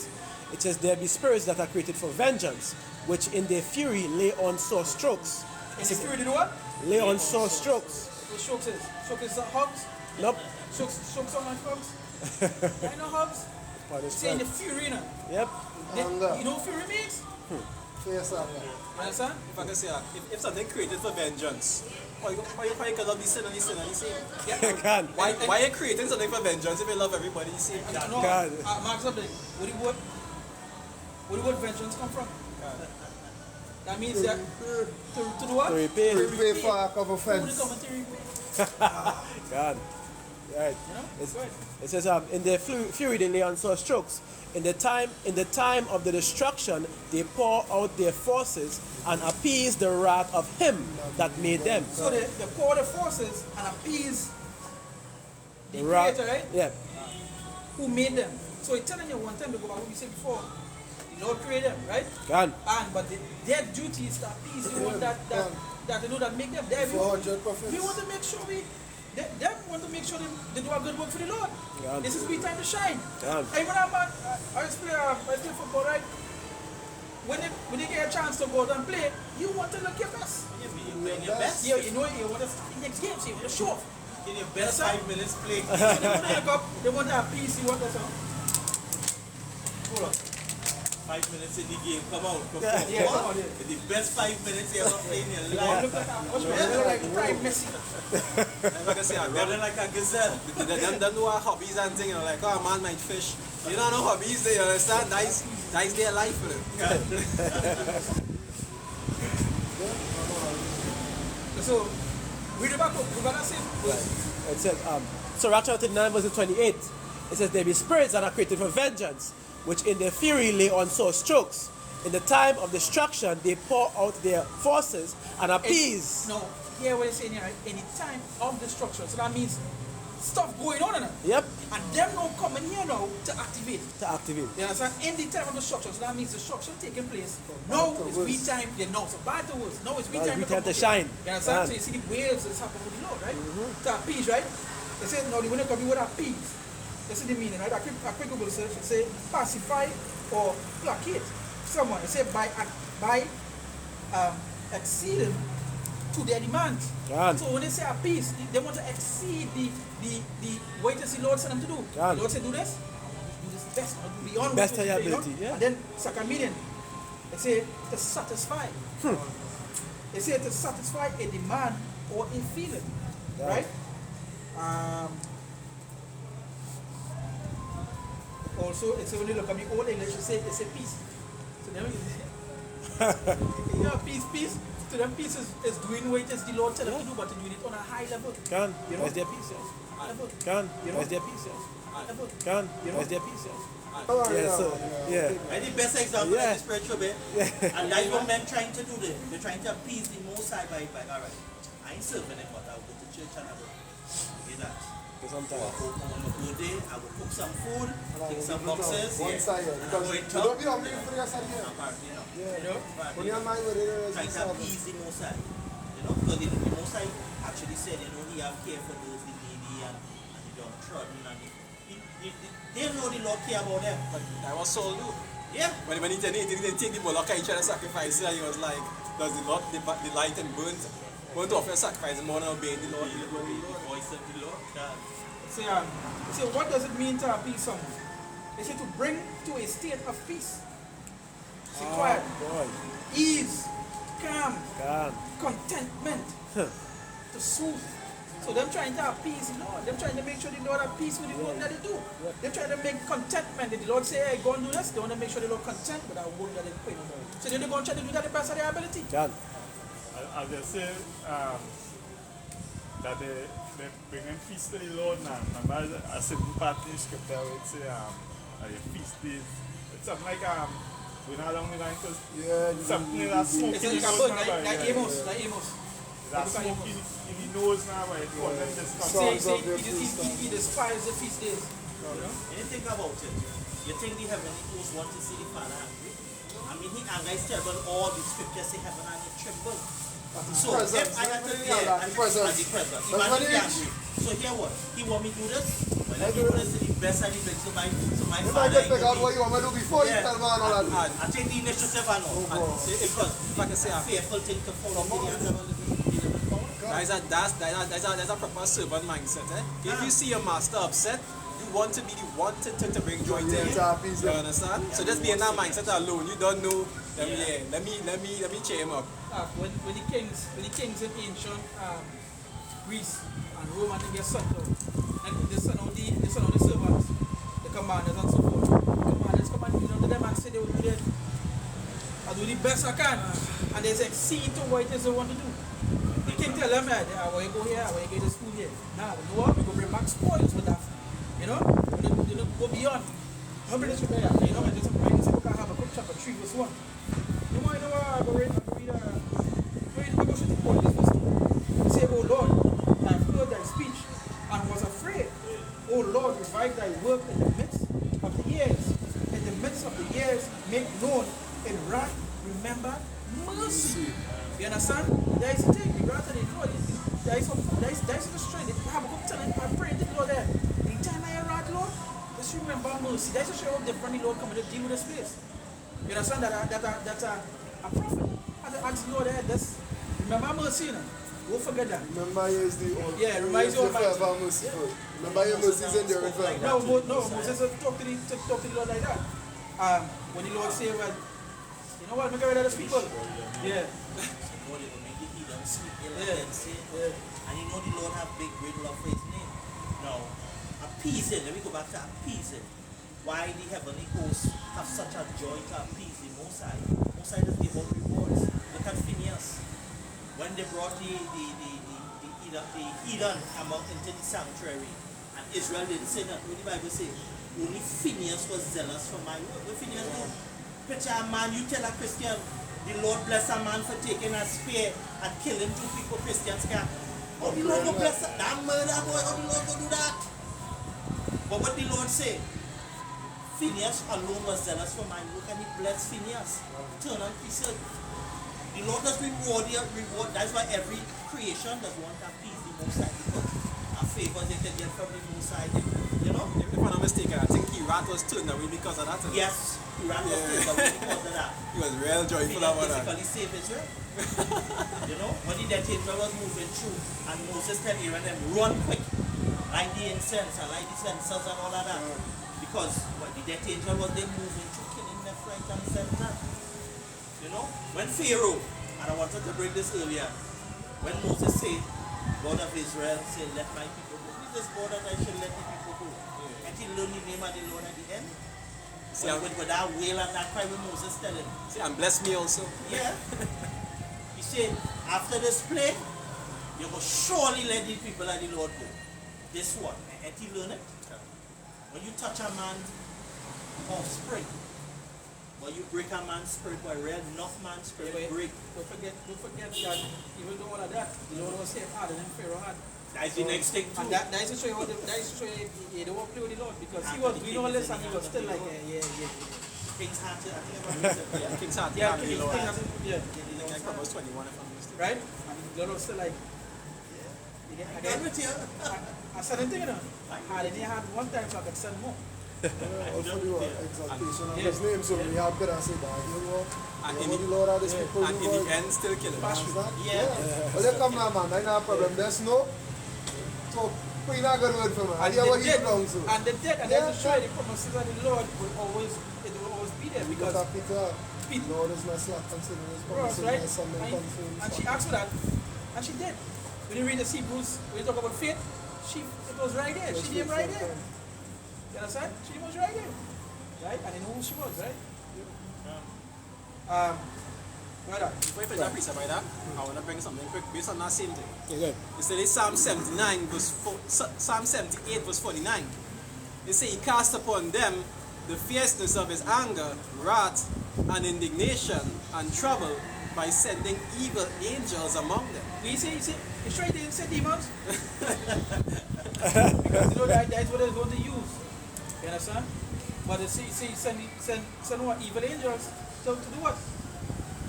It says, there be spirits that are created for vengeance, which in their fury lay on sore strokes. In the fury, did what? Lay on sore strokes. What strokes is? Strokes is hugs? Nope. Strokes on hugs? I know hugs. Say in the fury, you know. Yep. You know what fury means? Face anger. Understand? If I can say, if something created for vengeance, why you cannot be sin and sin and sin? Can. Why are you creating something for vengeance if you love everybody? You see? No, God. Mark something. Where the word vengeance come from? That means that to do what? To repay. To repay for a cover Who the fence. commentary? God. Right. You know? It says, in their fury they lay on sore strokes. In the time of the destruction, they pour out their forces and appease the wrath of him that made them. So they pour the forces and appease the Wrath- creator, right? Yeah. Who made them. So it's telling you one time to go back what we said before. The Lord created them, right? God. But their duty is to appease the one that you know that make them. We want to make sure they want to make sure they do a good work for the Lord. Yeah. This is we time to shine. Yeah. I remember, man, I used to play football, right? when you get a chance to go out and play, you want to look your best. You're playing your best. You know you want to start the next game, so you want to show off. In your best 5 minutes play. So they want to look up, they want to have peace, you want to say, Hold on. 5 minutes in the game, come on. yeah, come on, yeah. The best 5 minutes you ever played in your You life. look like you look like Prime Messi. Like I say, Running like a gazelle. them don't know our hobbies and things, you know, like, oh, a man might fish. You don't know hobbies, they understand? That's their life for them. So, read about we're gonna say, It says, so Acts chapter 9 verse 28, it says, there be spirits that are created for vengeance, which in their fury lay on sore strokes. In the time of destruction, they pour out their forces and appease. no, hear what it's saying here, right? In the time of destruction. So that means stuff going on in it. Yep, And them now coming here now to activate. to activate. You understand? In the time of destruction. So that means destruction taking place. Now it's we time, you know, so bad to worse. Now it's we Now time it's we time to come shine. You understand? Man. So you see the waves that's happening with the Lord, right? To appease, right? They say, no, they want to come with appease. This is the meaning, right? I quick Google search, it say pacify or placate someone. It say by exceeding to their demand. Can. So when they say appease, they want to exceed the what does the Lord send them to do? Can. The Lord say do this best, do beyond Best what of you your do, you know? ability, yeah. And then second meaning, it say to satisfy. It say to satisfy a demand or a feeling, Yeah. right? Also, it's when you look at the old English, it's a peace. So them, peace. To them, peace is doing what it is the Lord tell them to do, but to do it on a high level. Can. You know? Where's their peace, yes? Level. Can. You know? Where's their peace, yes? Level. Can. You know? Where's their peace, yes? Oh, Yeah, so, yeah. And the best example Yeah. is the spiritual bit. And that's what men trying to do there. They're trying to appease the Most High by alright, I ain't serving it, but I'll go to church and I will do that. For So sometimes. on a good day, I will cook some food, take some boxes, One side, and I because go you in don't top. be hungry for your side here. Apparently, you know. Yeah. You know? When your mind with it is Trying to yourself. appease the Most High. You know, because the Most High actually said, you know, he have care for those the needy and the downtrodden and they know the Lord care about them. But that was Saul do. Yeah. When he take the bullock and he tried to sacrifice it, he was like, does the Lord the light and burnt offer sacrifice more than obeying the Lord? The voice of the Lord. So what does it mean to appease someone? They say to bring to a state of peace. See, quiet, Boy. ease, calm, Can. contentment, to soothe. So them trying to appease the Lord. Them trying to make sure the Lord have peace with the work that they do. They're trying to make contentment. Did the Lord say, hey, go and do this? They want to make sure the Lord content with that work that they're putting. So they're going to try to do that the best of their ability. Can. As they say, that they bringing feast to the Lord now. Remember a certain part in scripture where it say, your feast days. It's something like, we're not along the line because something in that smoke It's in the like a nose bird, now, like yeah. Amos, like Amos. That smoke in the nose now, right? For them this Say, Songs say, of their he feast. he despises the feast days. You know? When you think about it, you think the heavenly hosts want to see the Father angry? I mean, he anger is terrible. All the scriptures say heaven and it tremble. So if I had to The presence. the presence, That's what imagine it the is. angry. So here what? He want me to do this? Well, let me do this to the best I did so my You might Father get figure out what you want to do before you tell man all that. I take the initiative and all. Because If I can say, fearful thing to follow me and That's a proper servant mindset. If you see your master upset, you want to be the one to bring joy to him. You understand? So just be in that mindset alone. You don't know. Let me cheer him up. When the kings in ancient Greece and Rome and they get sent out, and they send out the servants, the commanders and so forth. The commanders come and to them and say they will do that. I do the best I can, and they exceed to what it is they want to do. The king tell them, I want to go here, I want to get to school here. Now, you know what? We go bring back spoils with that. You know? We don't go beyond. How many should I have? You know, I just bring this book, I have a book chapter 3 verse 1. You might know what I go read the book of the point this verse 2. He say, O Lord, I have heard thy speech and was afraid. O Lord, revive thy work in the midst of the years. In the midst of the years, make known in wrath, remember mercy. You understand? There is a thing, the wrath of the Lord. There is a strength. Habakkuk telling, I pray to the Lord there. In time I wrath, Lord, just remember mercy. That's a show how different the Lord coming to deal with this place. You understand that a prophet. And the ask Lord, this. Remember mercy, you know. Don't forget that. Remember, he is the old. Yeah, remember he's the Almighty. forever merciful. Remember, your mercy is enduring forever. No, Moses talk to the Lord like that. When the Lord say, well, you know what, make rid of those people. Yeah. Lord, it will make the heathen speak ill against him. And you know the Lord have big great love for his name. Now, appeasing, let me go back to appeasing. Why the heavenly hosts have such a joy to appease the Most High. Most High does give out rewards. Look at Phineas. When they brought the heathen among into the sanctuary, and Israel didn't say that. What the Bible say? Only Phineas was zealous for my word. What Phineas do? Picture a man, you tell a Christian, the Lord bless a man for taking a spear and killing 2 people Christians can. Oh, the Lord go bless that murder boy, oh, the Lord go do that. But what the Lord say? Phineas alone was zealous for my work, and he blessed Phineas. Turn on priesthood. The Lord does reward. That's why every creation does want to appease the Most High, because a favor they can get from the Most High. You know? If I'm not mistaken, I think Hirat was turned away because of that. Yes, Hirat was turned away because of that. He was real joyful about that. Physically saved Israel. You know, when the death angel was moving through, and Moses tell Aaron them run quick, light the incense and light the censers and all of that, because the death angel was there moving through, killing left, right, and center. You know, when Pharaoh, and I wanted to bring this earlier, when Moses said, God of Israel, say, let my people go. Who is this God that I should let the people go? And he learned the name of the Lord at the end. See, with that wail and that cry, when Moses tell him. See, and bless me also. Yeah. He said, after this plague, you will surely let the people of the Lord go. This one. And he learned it. When you touch a man's offspring, when you break a man's spirit, by real enough man's spirit break. Don't forget that even though all of that, the Lord was saved harder than Pharaoh had. That's the next thing too. And that is to show you he don't want to play with the Lord, because he was doing all this and he was still like, yeah. King's heart, I think about King's heart. Yeah, Like Proverbs 21, if I'm mistaken. right? And the Lord was still like, God with you. I said anything, you know. I didn't have one time, so I could send more. Also do exaltation of his name, so we have better say that, you know, And the Lord of these people And do in the God. end, still kill him. Yeah. Well, they come now, man, that's not a problem. There's no, so, put in a good word for me. I hear what you belong to. And they did, and that's to show you the promises of the Lord will always be there, because Peter, Lord is not slack considering his promises, right? my son, my confidence. And she asked for that, and she did. When you read the Hebrews, when you talk about faith, it was right there. She came right there. You understand? She was right there. Right? And they know who she was, right? Brother. Before you finish that precept by that, I want to bring something quick based on that same thing. Okay. You say Psalm 78 verse 49. It says he cast upon them the fierceness of his anger, wrath, and indignation, and trouble by sending evil angels among them. You see, it's right there, it said demons. Because you know that's what they're going to use. You understand? But they send what? Evil angels to do what?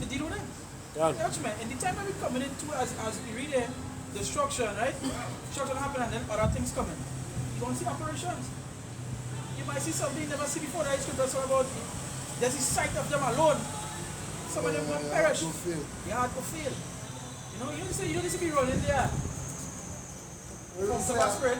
To deal with them. Judgment. And the time when we're coming into, as we read it, destruction, right? Destruction happen and then other things coming. You don't see operations. You might see something you never see before. That scripture talks about there's the sight of them alone. Some of them will perish. Your heart will fail. You know, you don't need to be running there. From the spirit.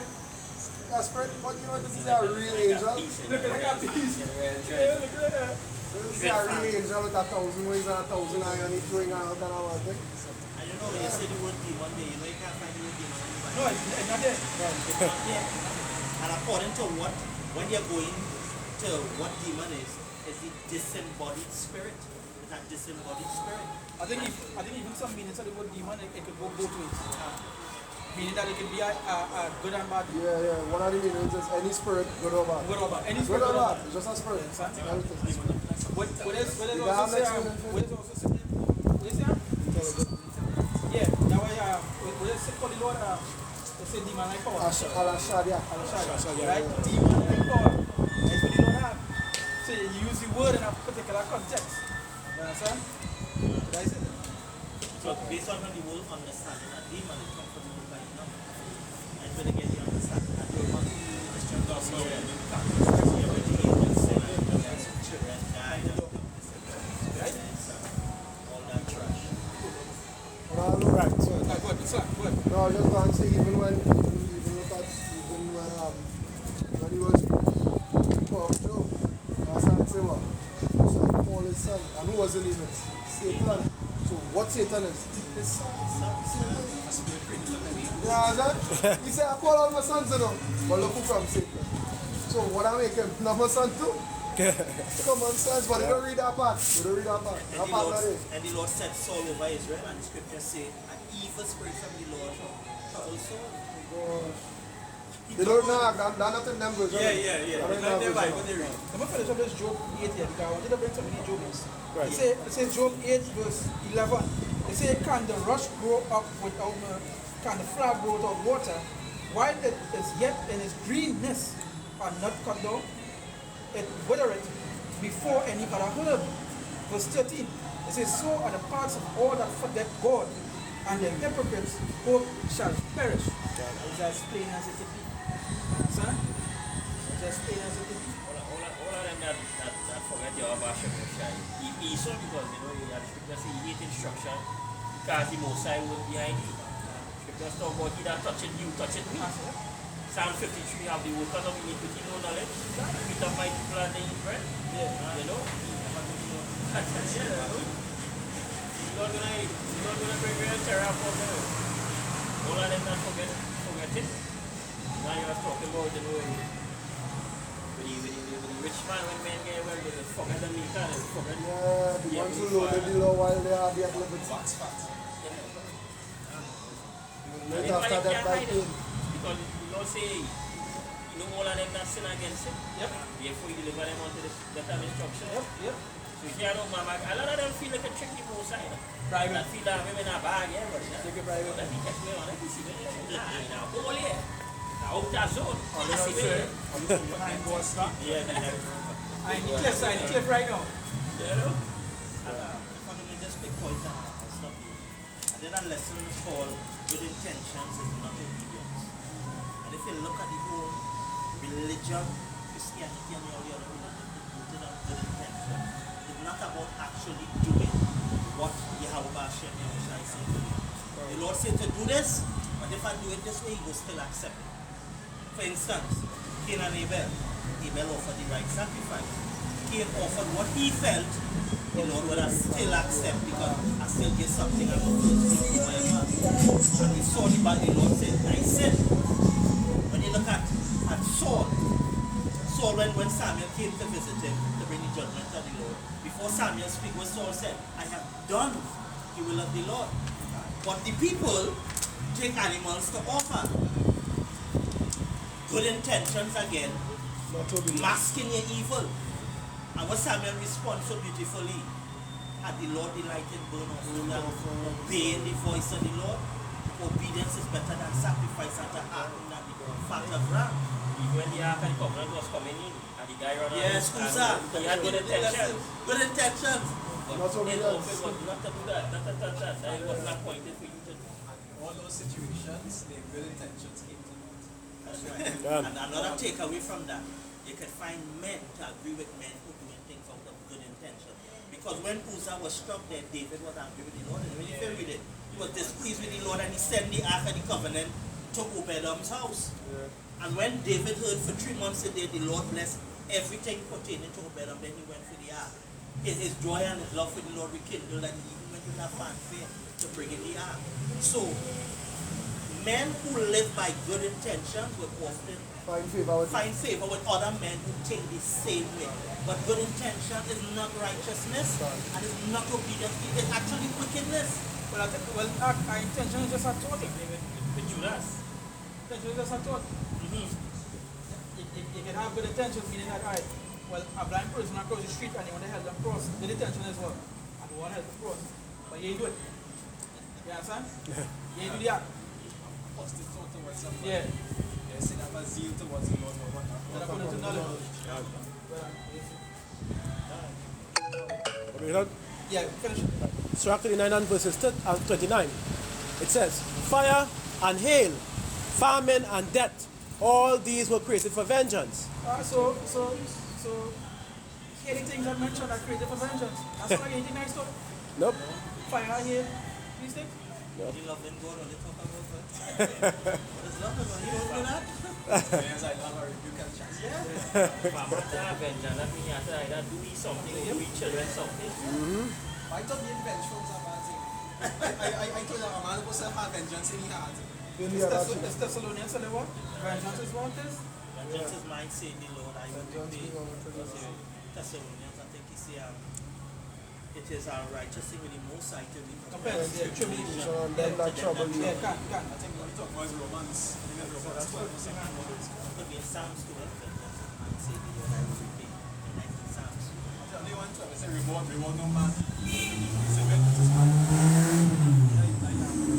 Spirit, but you know, this is a real angel. Look at that piece. Yeah, look at that. This is a real angel with 1,000 wings and 1,000 eyes and he's throwing out and all that thing. And you know, when you say the word demon there, you know you can't find the word demon anywhere. No, it's not there. Yeah. And according to what, when you're going to what demon is the disembodied spirit. It's a disembodied spirit. I think even some meanings of the word demon, it could go both ways. Meaning that it could be a good and bad. Yeah. One of the meanings is any spirit, good or bad. Good or bad. Any Good spirit, or good or bad, bad. just a spirit. What is You also have say, next what one, is also say, what is that? Yeah, that way, what is it called the Lord? They say demon like power. Al-Shadia. Right? Demon like power. That's what the Lord have. So you use the word in a particular context. You understand? That's it. So based on the world understanding, a demon is comfortable by enough. And when they get the understanding, that the Christian gospel, children died. say what? So he called his son. And who was the name? Satan. So what Satan is? His son. Yeah, that? He said, I call all my sons, you know. But look who from Satan. So what I make him? Not my son too? Common sense, but you don't read that part. You don't read that part. That part not it. And the Lord set Saul over Israel, and the scripture say, an evil spirit from the Lord troubled Saul. They don't know, that's not in them verse. Yeah. Let me finish up this Job 8 here, because I wanted to bring something in Job 8. Right. It says Job 8 verse 11. It says, can the rush grow up without, can the flower grow without water, while it is yet in its greenness and not cut down? It withereth before any other herb. Verse 13. It says, so are the parts of all that forget God, and the hypocrites both shall perish. It's as plain as it is. Son? It's as plain as it is. All of them that forget your Hashem Mosai. He saw because the scripture say he hate instruction because the Mosai was behind you. Scripture talk about he that toucheth you, toucheth me. Psalm 53 have the workers of iniquity no knowledge. With the mighty people and they eat bread. You know? That's it. You're not gonna bring real terror upon them. All of them that forget it. Now you're talking about with the rich man when men get well, they forget the meat and they forget The ones who loaded the law while they are at liberty. Right after that by pain. because the Lord say, all of them that sin against him. Yep. Therefore, you deliver them unto the better destruction. Yep. So if you don't mama, a lot of them feel like a tricky Mosai. Private. That feel that women are bad, yeah, but Take it private. let me catch me on it. You see me? Now, hold here. Now, out that zone. You see me? Behind boss stop. Yeah, I need cliff right now. you know? If I may just pick point and I'll stop you. And then a lesson is called good intentions is not obedience. And if you look at the whole religion, Christianity and all the other religions, rooted on good intention, it's not about actually doing what Yahweh Hashem Yahushua is saying to do. The Lord said to do this, but if I do it this way, He will still accept it. For instance, Cain and Abel offered the right sacrifice. Cain offered what he felt the Lord would have still accept because I still get something out of whatever. And we saw the Bible, the Lord said, I sinned. When you look at Saul, when Samuel came to visit him to bring the judgment of the Lord, before Samuel speak, what Saul said, I have done the will of the Lord. But the people take animals to offer. Good intentions again, masking your evil. And what Samuel responds so beautifully, had the Lord delighted burnt offering and obeying the voice of the Lord, obedience is better than sacrifice and the heartening than the fat of ram. Even when the Ark of the Covenant was coming in, and the guy ran out, Yes, he had good intentions. Good intentions. But Not it obedience. was not to do that. That was not appointed for you to do. All those situations, the good intentions came to naught. That's right. And another takeaway from that, you can find men to agree with men who doing things out of good intention. Because when Uzzah was struck dead, David was angry with the Lord. And when you feel with it, he was displeased with the Lord and he sent the Ark of the Covenant to Obed-Edom's house. And when David heard for 3 months a day, the Lord blessed everything pertaining to Obed-Edom, then he went for the Ark. His joy and his love for the Lord rekindled and he even went with that fanfare to bring in the Ark. So, men who live by good intentions will often Find favor with other men who think the same way. But good intention is not righteousness and is not obedience. It's actually wickedness. Well, our intention is just a thought. With Judas. Intention is just a thought. You can have good intentions, meaning that, alright, well, a blind person across the street and you want to help them cross. Good intention as well. And you want to help them cross. But you ain't do it. You understand? You ain't do the act. Positive thought towards somebody. Yeah. Yes, it have a zeal towards the Lord or whatnot. You're not going to knowledge. Yeah, finish it. Sirach 39 and verses 29. It says, fire and hail, famine and death, all these were created for vengeance. So, hear the things I mentioned are created for vengeance. That's why anything nice stuff. Nope. Fire, hail, these things. You love them God only talk about that. What is love about? You don't do that? Millions I don't have a rebuke and chance. If I'm not to have vengeance, that means you have to either do me something or do we children something. I thought being vengeful was a bad thing. I told you a man was to have vengeance in his heart. It's Thessalonians, say what? Vengeance is what is? Vengeance is mine, say the Lord, I will repay. Thessalonians, I think he say, it is our righteous thing with the Most High to be Compared to the tribulation. Them that trouble you. Yeah, can. I think We talk about romance. I think that's romance 12. Could be in Psalms 12, vengeance is mine, say the Lord, I will repay. In 19 Psalms. They want to say reward no man. Say vengeance is mine.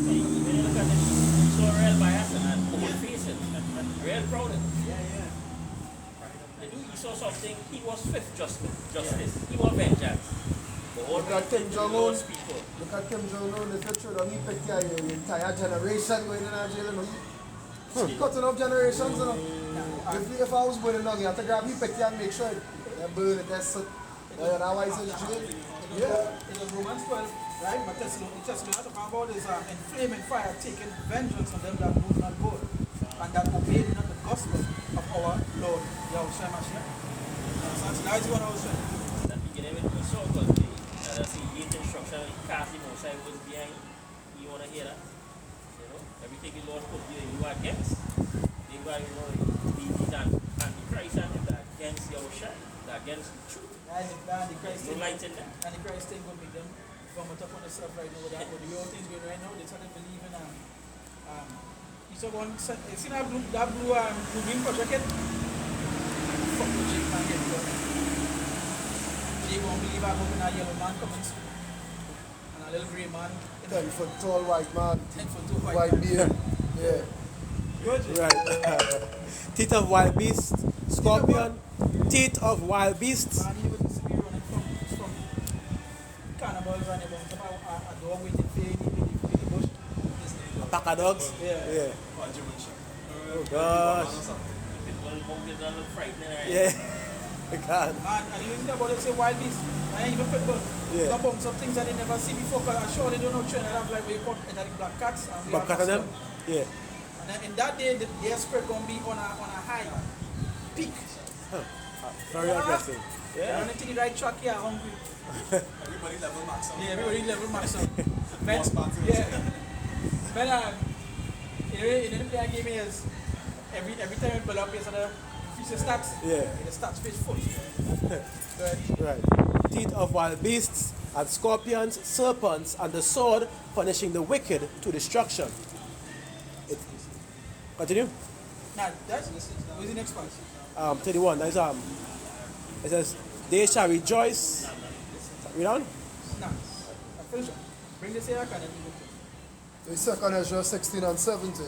When you look at this, you saw real bias and old facing, real proud of it. He saw something, he was fifth justice. He was vengeance. But all Look at Kim the Jong-un. Lord's people. Look at Kim Jong-un, if you throw down, he picked your entire generation going in jail, you know. He cutting up generations, you know. If I was going along, you have to grab me, pick you and make sure you burn it, that's it. Otherwise it's jail. Yeah. It was Romans 12, right? But Thessalonians talking about is in flaming fire, taking vengeance on them that do not go, and that obey not the gospel of our Lord Yahushua Mashiach. So that is what I was saying. That beginning with Esau, because that's the 8th instruction, cast the Most High was behind. You want to hear that? You know, everything the Lord put you are against. They were, you know, he's anti-Christ and they're against Yahushua, they're against the truth. The No light in them. Christ thing will make them vomit up on themselves right now with that. But the real things going right now, they started believing you saw one, you see that blue green project yet? Fuck the Jake man get blood. Jake won't believe I'm hoping a yellow man coming soon. And a little grey man. 10-foot tall white man, 10 foot tall white man. beard. Yeah. Good. Right. Teeth of wild beast, scorpion, teeth of wild beasts. Man, you would see me running from cannibals running about a dog waiting for you in the bush. A pack of dogs. Yeah. Oh gosh. People monkeys are look frightening, right? Yeah. God. And you think about it, say wild beast. And even people, Yeah. some bumps, some things that they never see before, because I'm sure they don't know Trinidad have like where you call it black cats. And we Black have cat of them? Pascal. Yeah. And then in that day, their spread gonna be on a high peak. Very aggressive. Yeah. Running to the right track here, hungry. Everybody level max out. Yeah, everybody level max out. Boss battle. Yeah. But in the player game is every time you build up, you sort of increase your stats. Yeah. The stats page full. Right. Teeth of wild beasts and scorpions, serpents, and the sword punishing the wicked to destruction. Continue. Now, what's the next part? 31. That's it says, they shall rejoice. Read on. Now, I finish. Bring this here, I can The second Ezra 16 and 17.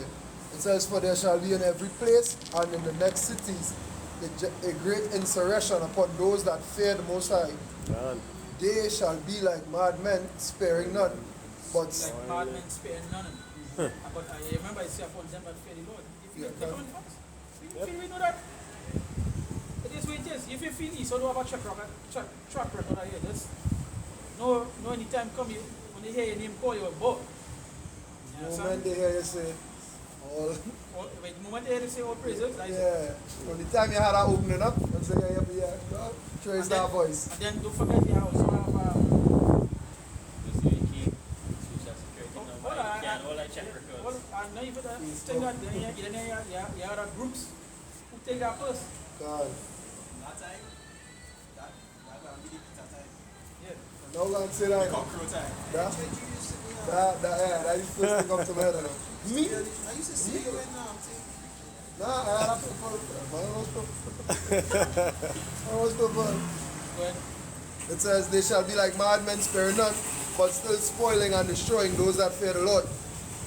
It says, for there shall be in every place and in the next cities a great insurrection upon those that fear the Most High. Man. They shall be like madmen, sparing none. But like madmen sparing none. But I remember I say upon them that fear the Lord. If you get on fast, we know that. It is what it is. If you feel this, so don't have a track record here. Just no anytime come here, when they hear your name call you a boy. the moment they hear you say, Wait, the moment they hear you say all praises, yeah. From the time you had that opening up, and say, yeah, trace that voice. And then don't forget you also have now you put that thing that you have groups who take that first. God. That time, that gonna be the pizza time. Yeah. No one say that. Cockroach time. That is the first thing come to my head. Me? I used to see you in Nah, I have to It says, they shall be like madmen, sparing none, but still spoiling and destroying those that fear the Lord.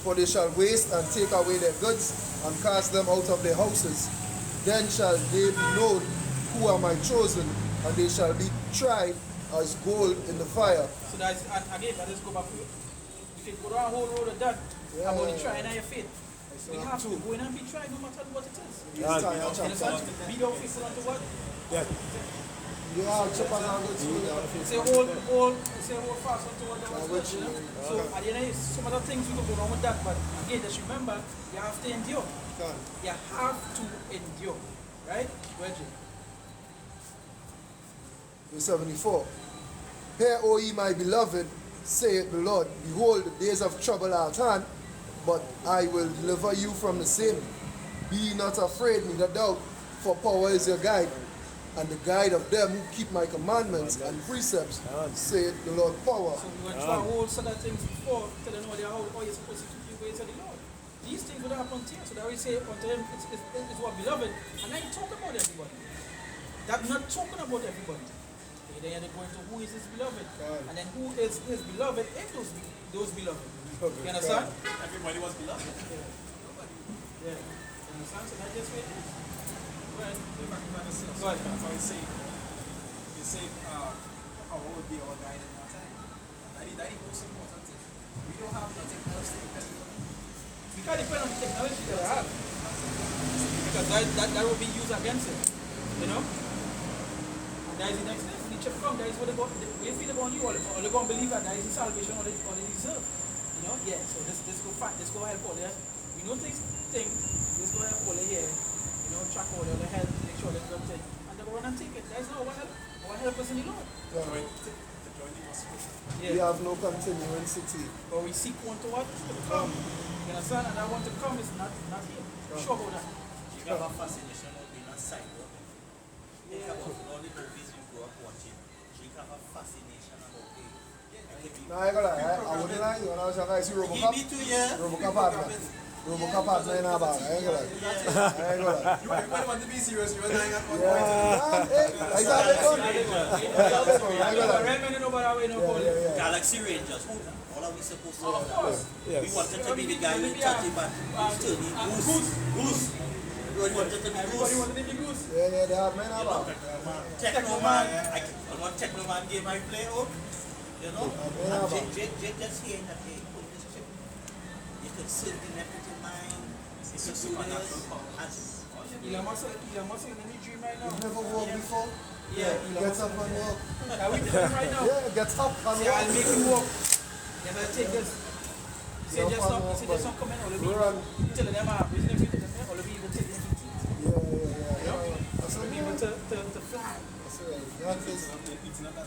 For they shall waste and take away their goods and cast them out of their houses. Then shall they be known who are my chosen, and they shall be tried as gold in the fire. So that's, and again, I just go back to it. If you go down a whole road of that, about the trying on your faith, we have to go in and be tried no matter what it is. Be thou faithful unto what? Yeah. You are chopper and good school. Say hold fast unto what the was good. So at the end of it, some other things we could go wrong with that, but again, just remember, you have to endure. Done. You have to endure. Right? Virgin. Verse 74. Hear, O ye my beloved, saith the Lord, behold, the days of trouble are at hand, but I will deliver you from the same. Be not afraid, neither doubt, for power is your guide, and the guide of them who keep my commandments and precepts, saith the Lord power. So we went through a whole set of things before to know how you're supposed to keep your ways of the Lord. These things would happen to you. So that we say unto him, it's what beloved. And then you talk about everybody. That's not talking about everybody. Okay, then you're going to who is his beloved. And then who is his beloved in those beloved. You understand? Everybody was beloved. Yeah. You understand? So that's just what it is. Go ahead. Go ahead. That's why you say power would be our guide in that time. That is the most important thing. We don't have nothing else to depend on. We can't depend on the technology that they have. Because that will be used against him. You know? And that is the next thing. When the chip comes, that is what they feel upon you, or they're going to believe that that is the salvation or they deserve. You know? Yeah, so this go fight, this go help all there. We know these things, this go help all here. You know, track all the help, make sure they're good thing. And they go run and take it. That is not our help. Our help is in the Lord. We have no continuity. But we seek one to what? To come. You understand? And that one to come is not here. Sure about that. You have a fascination of being a cyborg. Think about all the movies you grew up watching. You have a fascination about it. No, I ain't gonna lie. I wouldn't lie. When I was young, I see Give Robocop. me 2 years. Robocop partner. Robocop partner in our bag. I ain't gonna lie. I ain't gonna lie. You want to be serious, you were dying at one point. Yeah. I got it done. I ain't gonna lie. Galaxy Rangers. All are we supposed to do? Of course. Yes. We wanted to be the guy with 30 but still the Goose. We wanted to be Everybody Goose. wanted to be Goose. Yeah, they have men You about. know, Technoman. I want Technoman game I play out. You know? And Jake just hearing that, hey, put this chip. You could sit in everything mind. You could do this. Elon Musk in the new dream right now. You've never walked before? Yeah, Elon Gets Musk. up and walk. Are we doing it right now? Yeah, gets up and See, I'll walk. make you walk. You better take this. You say just not come in, all of you. Tell them, is next week, all of you even take them. Yeah. That's All of you even to fly. That is.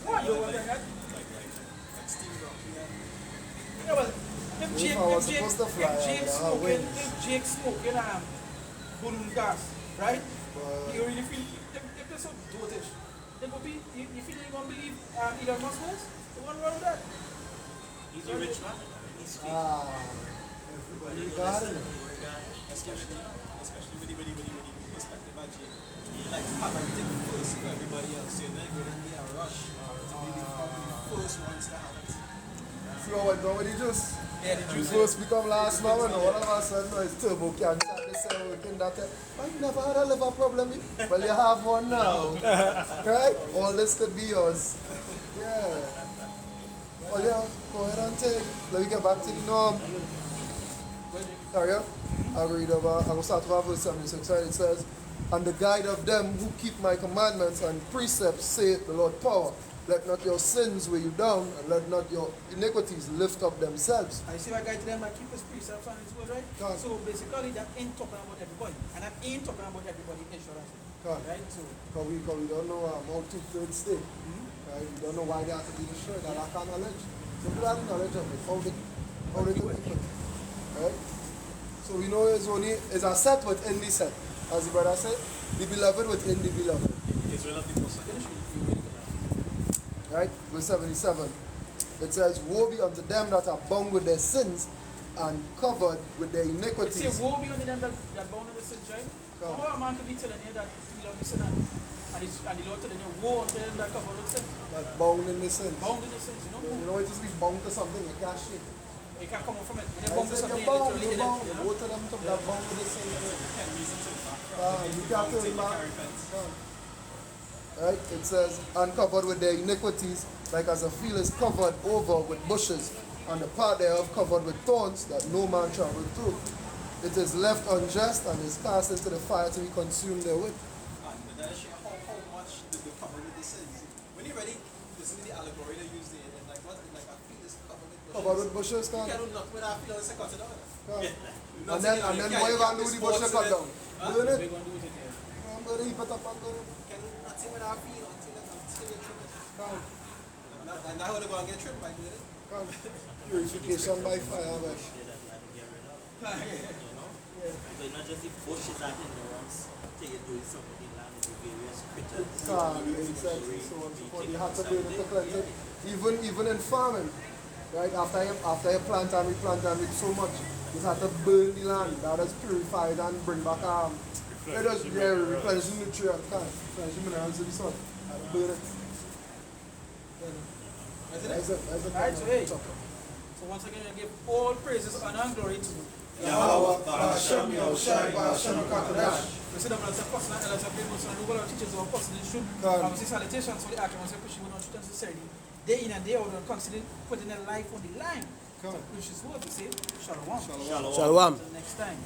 Why you want that? Yeah, well, if Jake smoking, balloon gas, right? You really feel, if they're so dotish, they go be, you feel you're going to believe Elon Musk was? The one around that? He's a rich man. He's fake. Everybody got it. Especially with the perspective of Jake. He likes to have everything first for everybody else. So you're not going to be a rush to be the first ones to have it. Flow and nobody just. Yeah, the juice. First become last now and all of a sudden it's turbo cancer. They say working that. I never had a liver problem. Well, you have one now. Right? All this could be yours. Yeah. Well, yeah, go ahead and take. Let me get back to the norm. Carry on. I'll read over. I will start with verse 76. It says, and the guide of them who keep my commandments and precepts, saith the Lord power. Let not your sins weigh you down, and let not your iniquities lift up themselves. I see my guy to them, I keep his precepts and his word, right? God. So basically, that ain't talking about everybody. And that ain't talking about everybody insurance. God. Right? So, Because we don't know how to third state. Right? We don't know why they have to be destroyed. That I can't knowledge. So we have knowledge of it. How they do it. Right? So we know it's only a set within the set. As the brother said, the beloved within the beloved. Israel of the Most High. Right? Verse 77. It says, woe be unto them that are bound with their sins and covered with their it's iniquities. say, woe be unto them that bound in the sins, right? God. How a man can be telling you that he loves the sin and the Lord telling you, woe unto them that cover with sins. That bound in the sins. Bound in the sins, you know? You know, it just be bound to something, you can't shake. You can't come out from it. When I you're bound to said, something, you're bound, literally, you're bound. you know? Both of them took that bound with the sins. You can't turn back. Right? It says, uncovered with their iniquities, like as a field is covered over with bushes, and the part thereof covered with thorns, that no man travel through. It is left undressed, and is cast into the fire to be consumed therewith. But that is how much the cover with the sins. When you're ready, listen to the allegory they use there, and like what, like a field is covered with covered with bushes, You can. can't do nothing with that field unless you cut it down. And then what you gonna do with the bush you cut down? Burn it? We're going to do it again. I'm gonna heap it up and burn it. You can't do nothing with that field until you trim it. Can. And that's how they're going to get trimmed by doing it. Can. Purification by fire, man. But not just the bushes that ignorance, till you're doing something in land with the various critters. Insects and so on and so forth. You have to burn it to cleanse it. Even in farming, right? After you plant and replant and with so much, you have to burn the land. That is purified and bring back it does replenish the nutrients, replenish the minerals in the soil. And burn it. That's it. Alright, so hey. So once again, I give all praises, honor, and glory to Yahweh, Hashem, Yahushai, Hashem, Kakadash. we see them as a person and as a people, so the world teaches our person should say salutations for the Archimans and pushing on to sincerity. Day in and day out, and constantly putting their life on the line. Which is what we say, Shalom. Shalom. Until next time.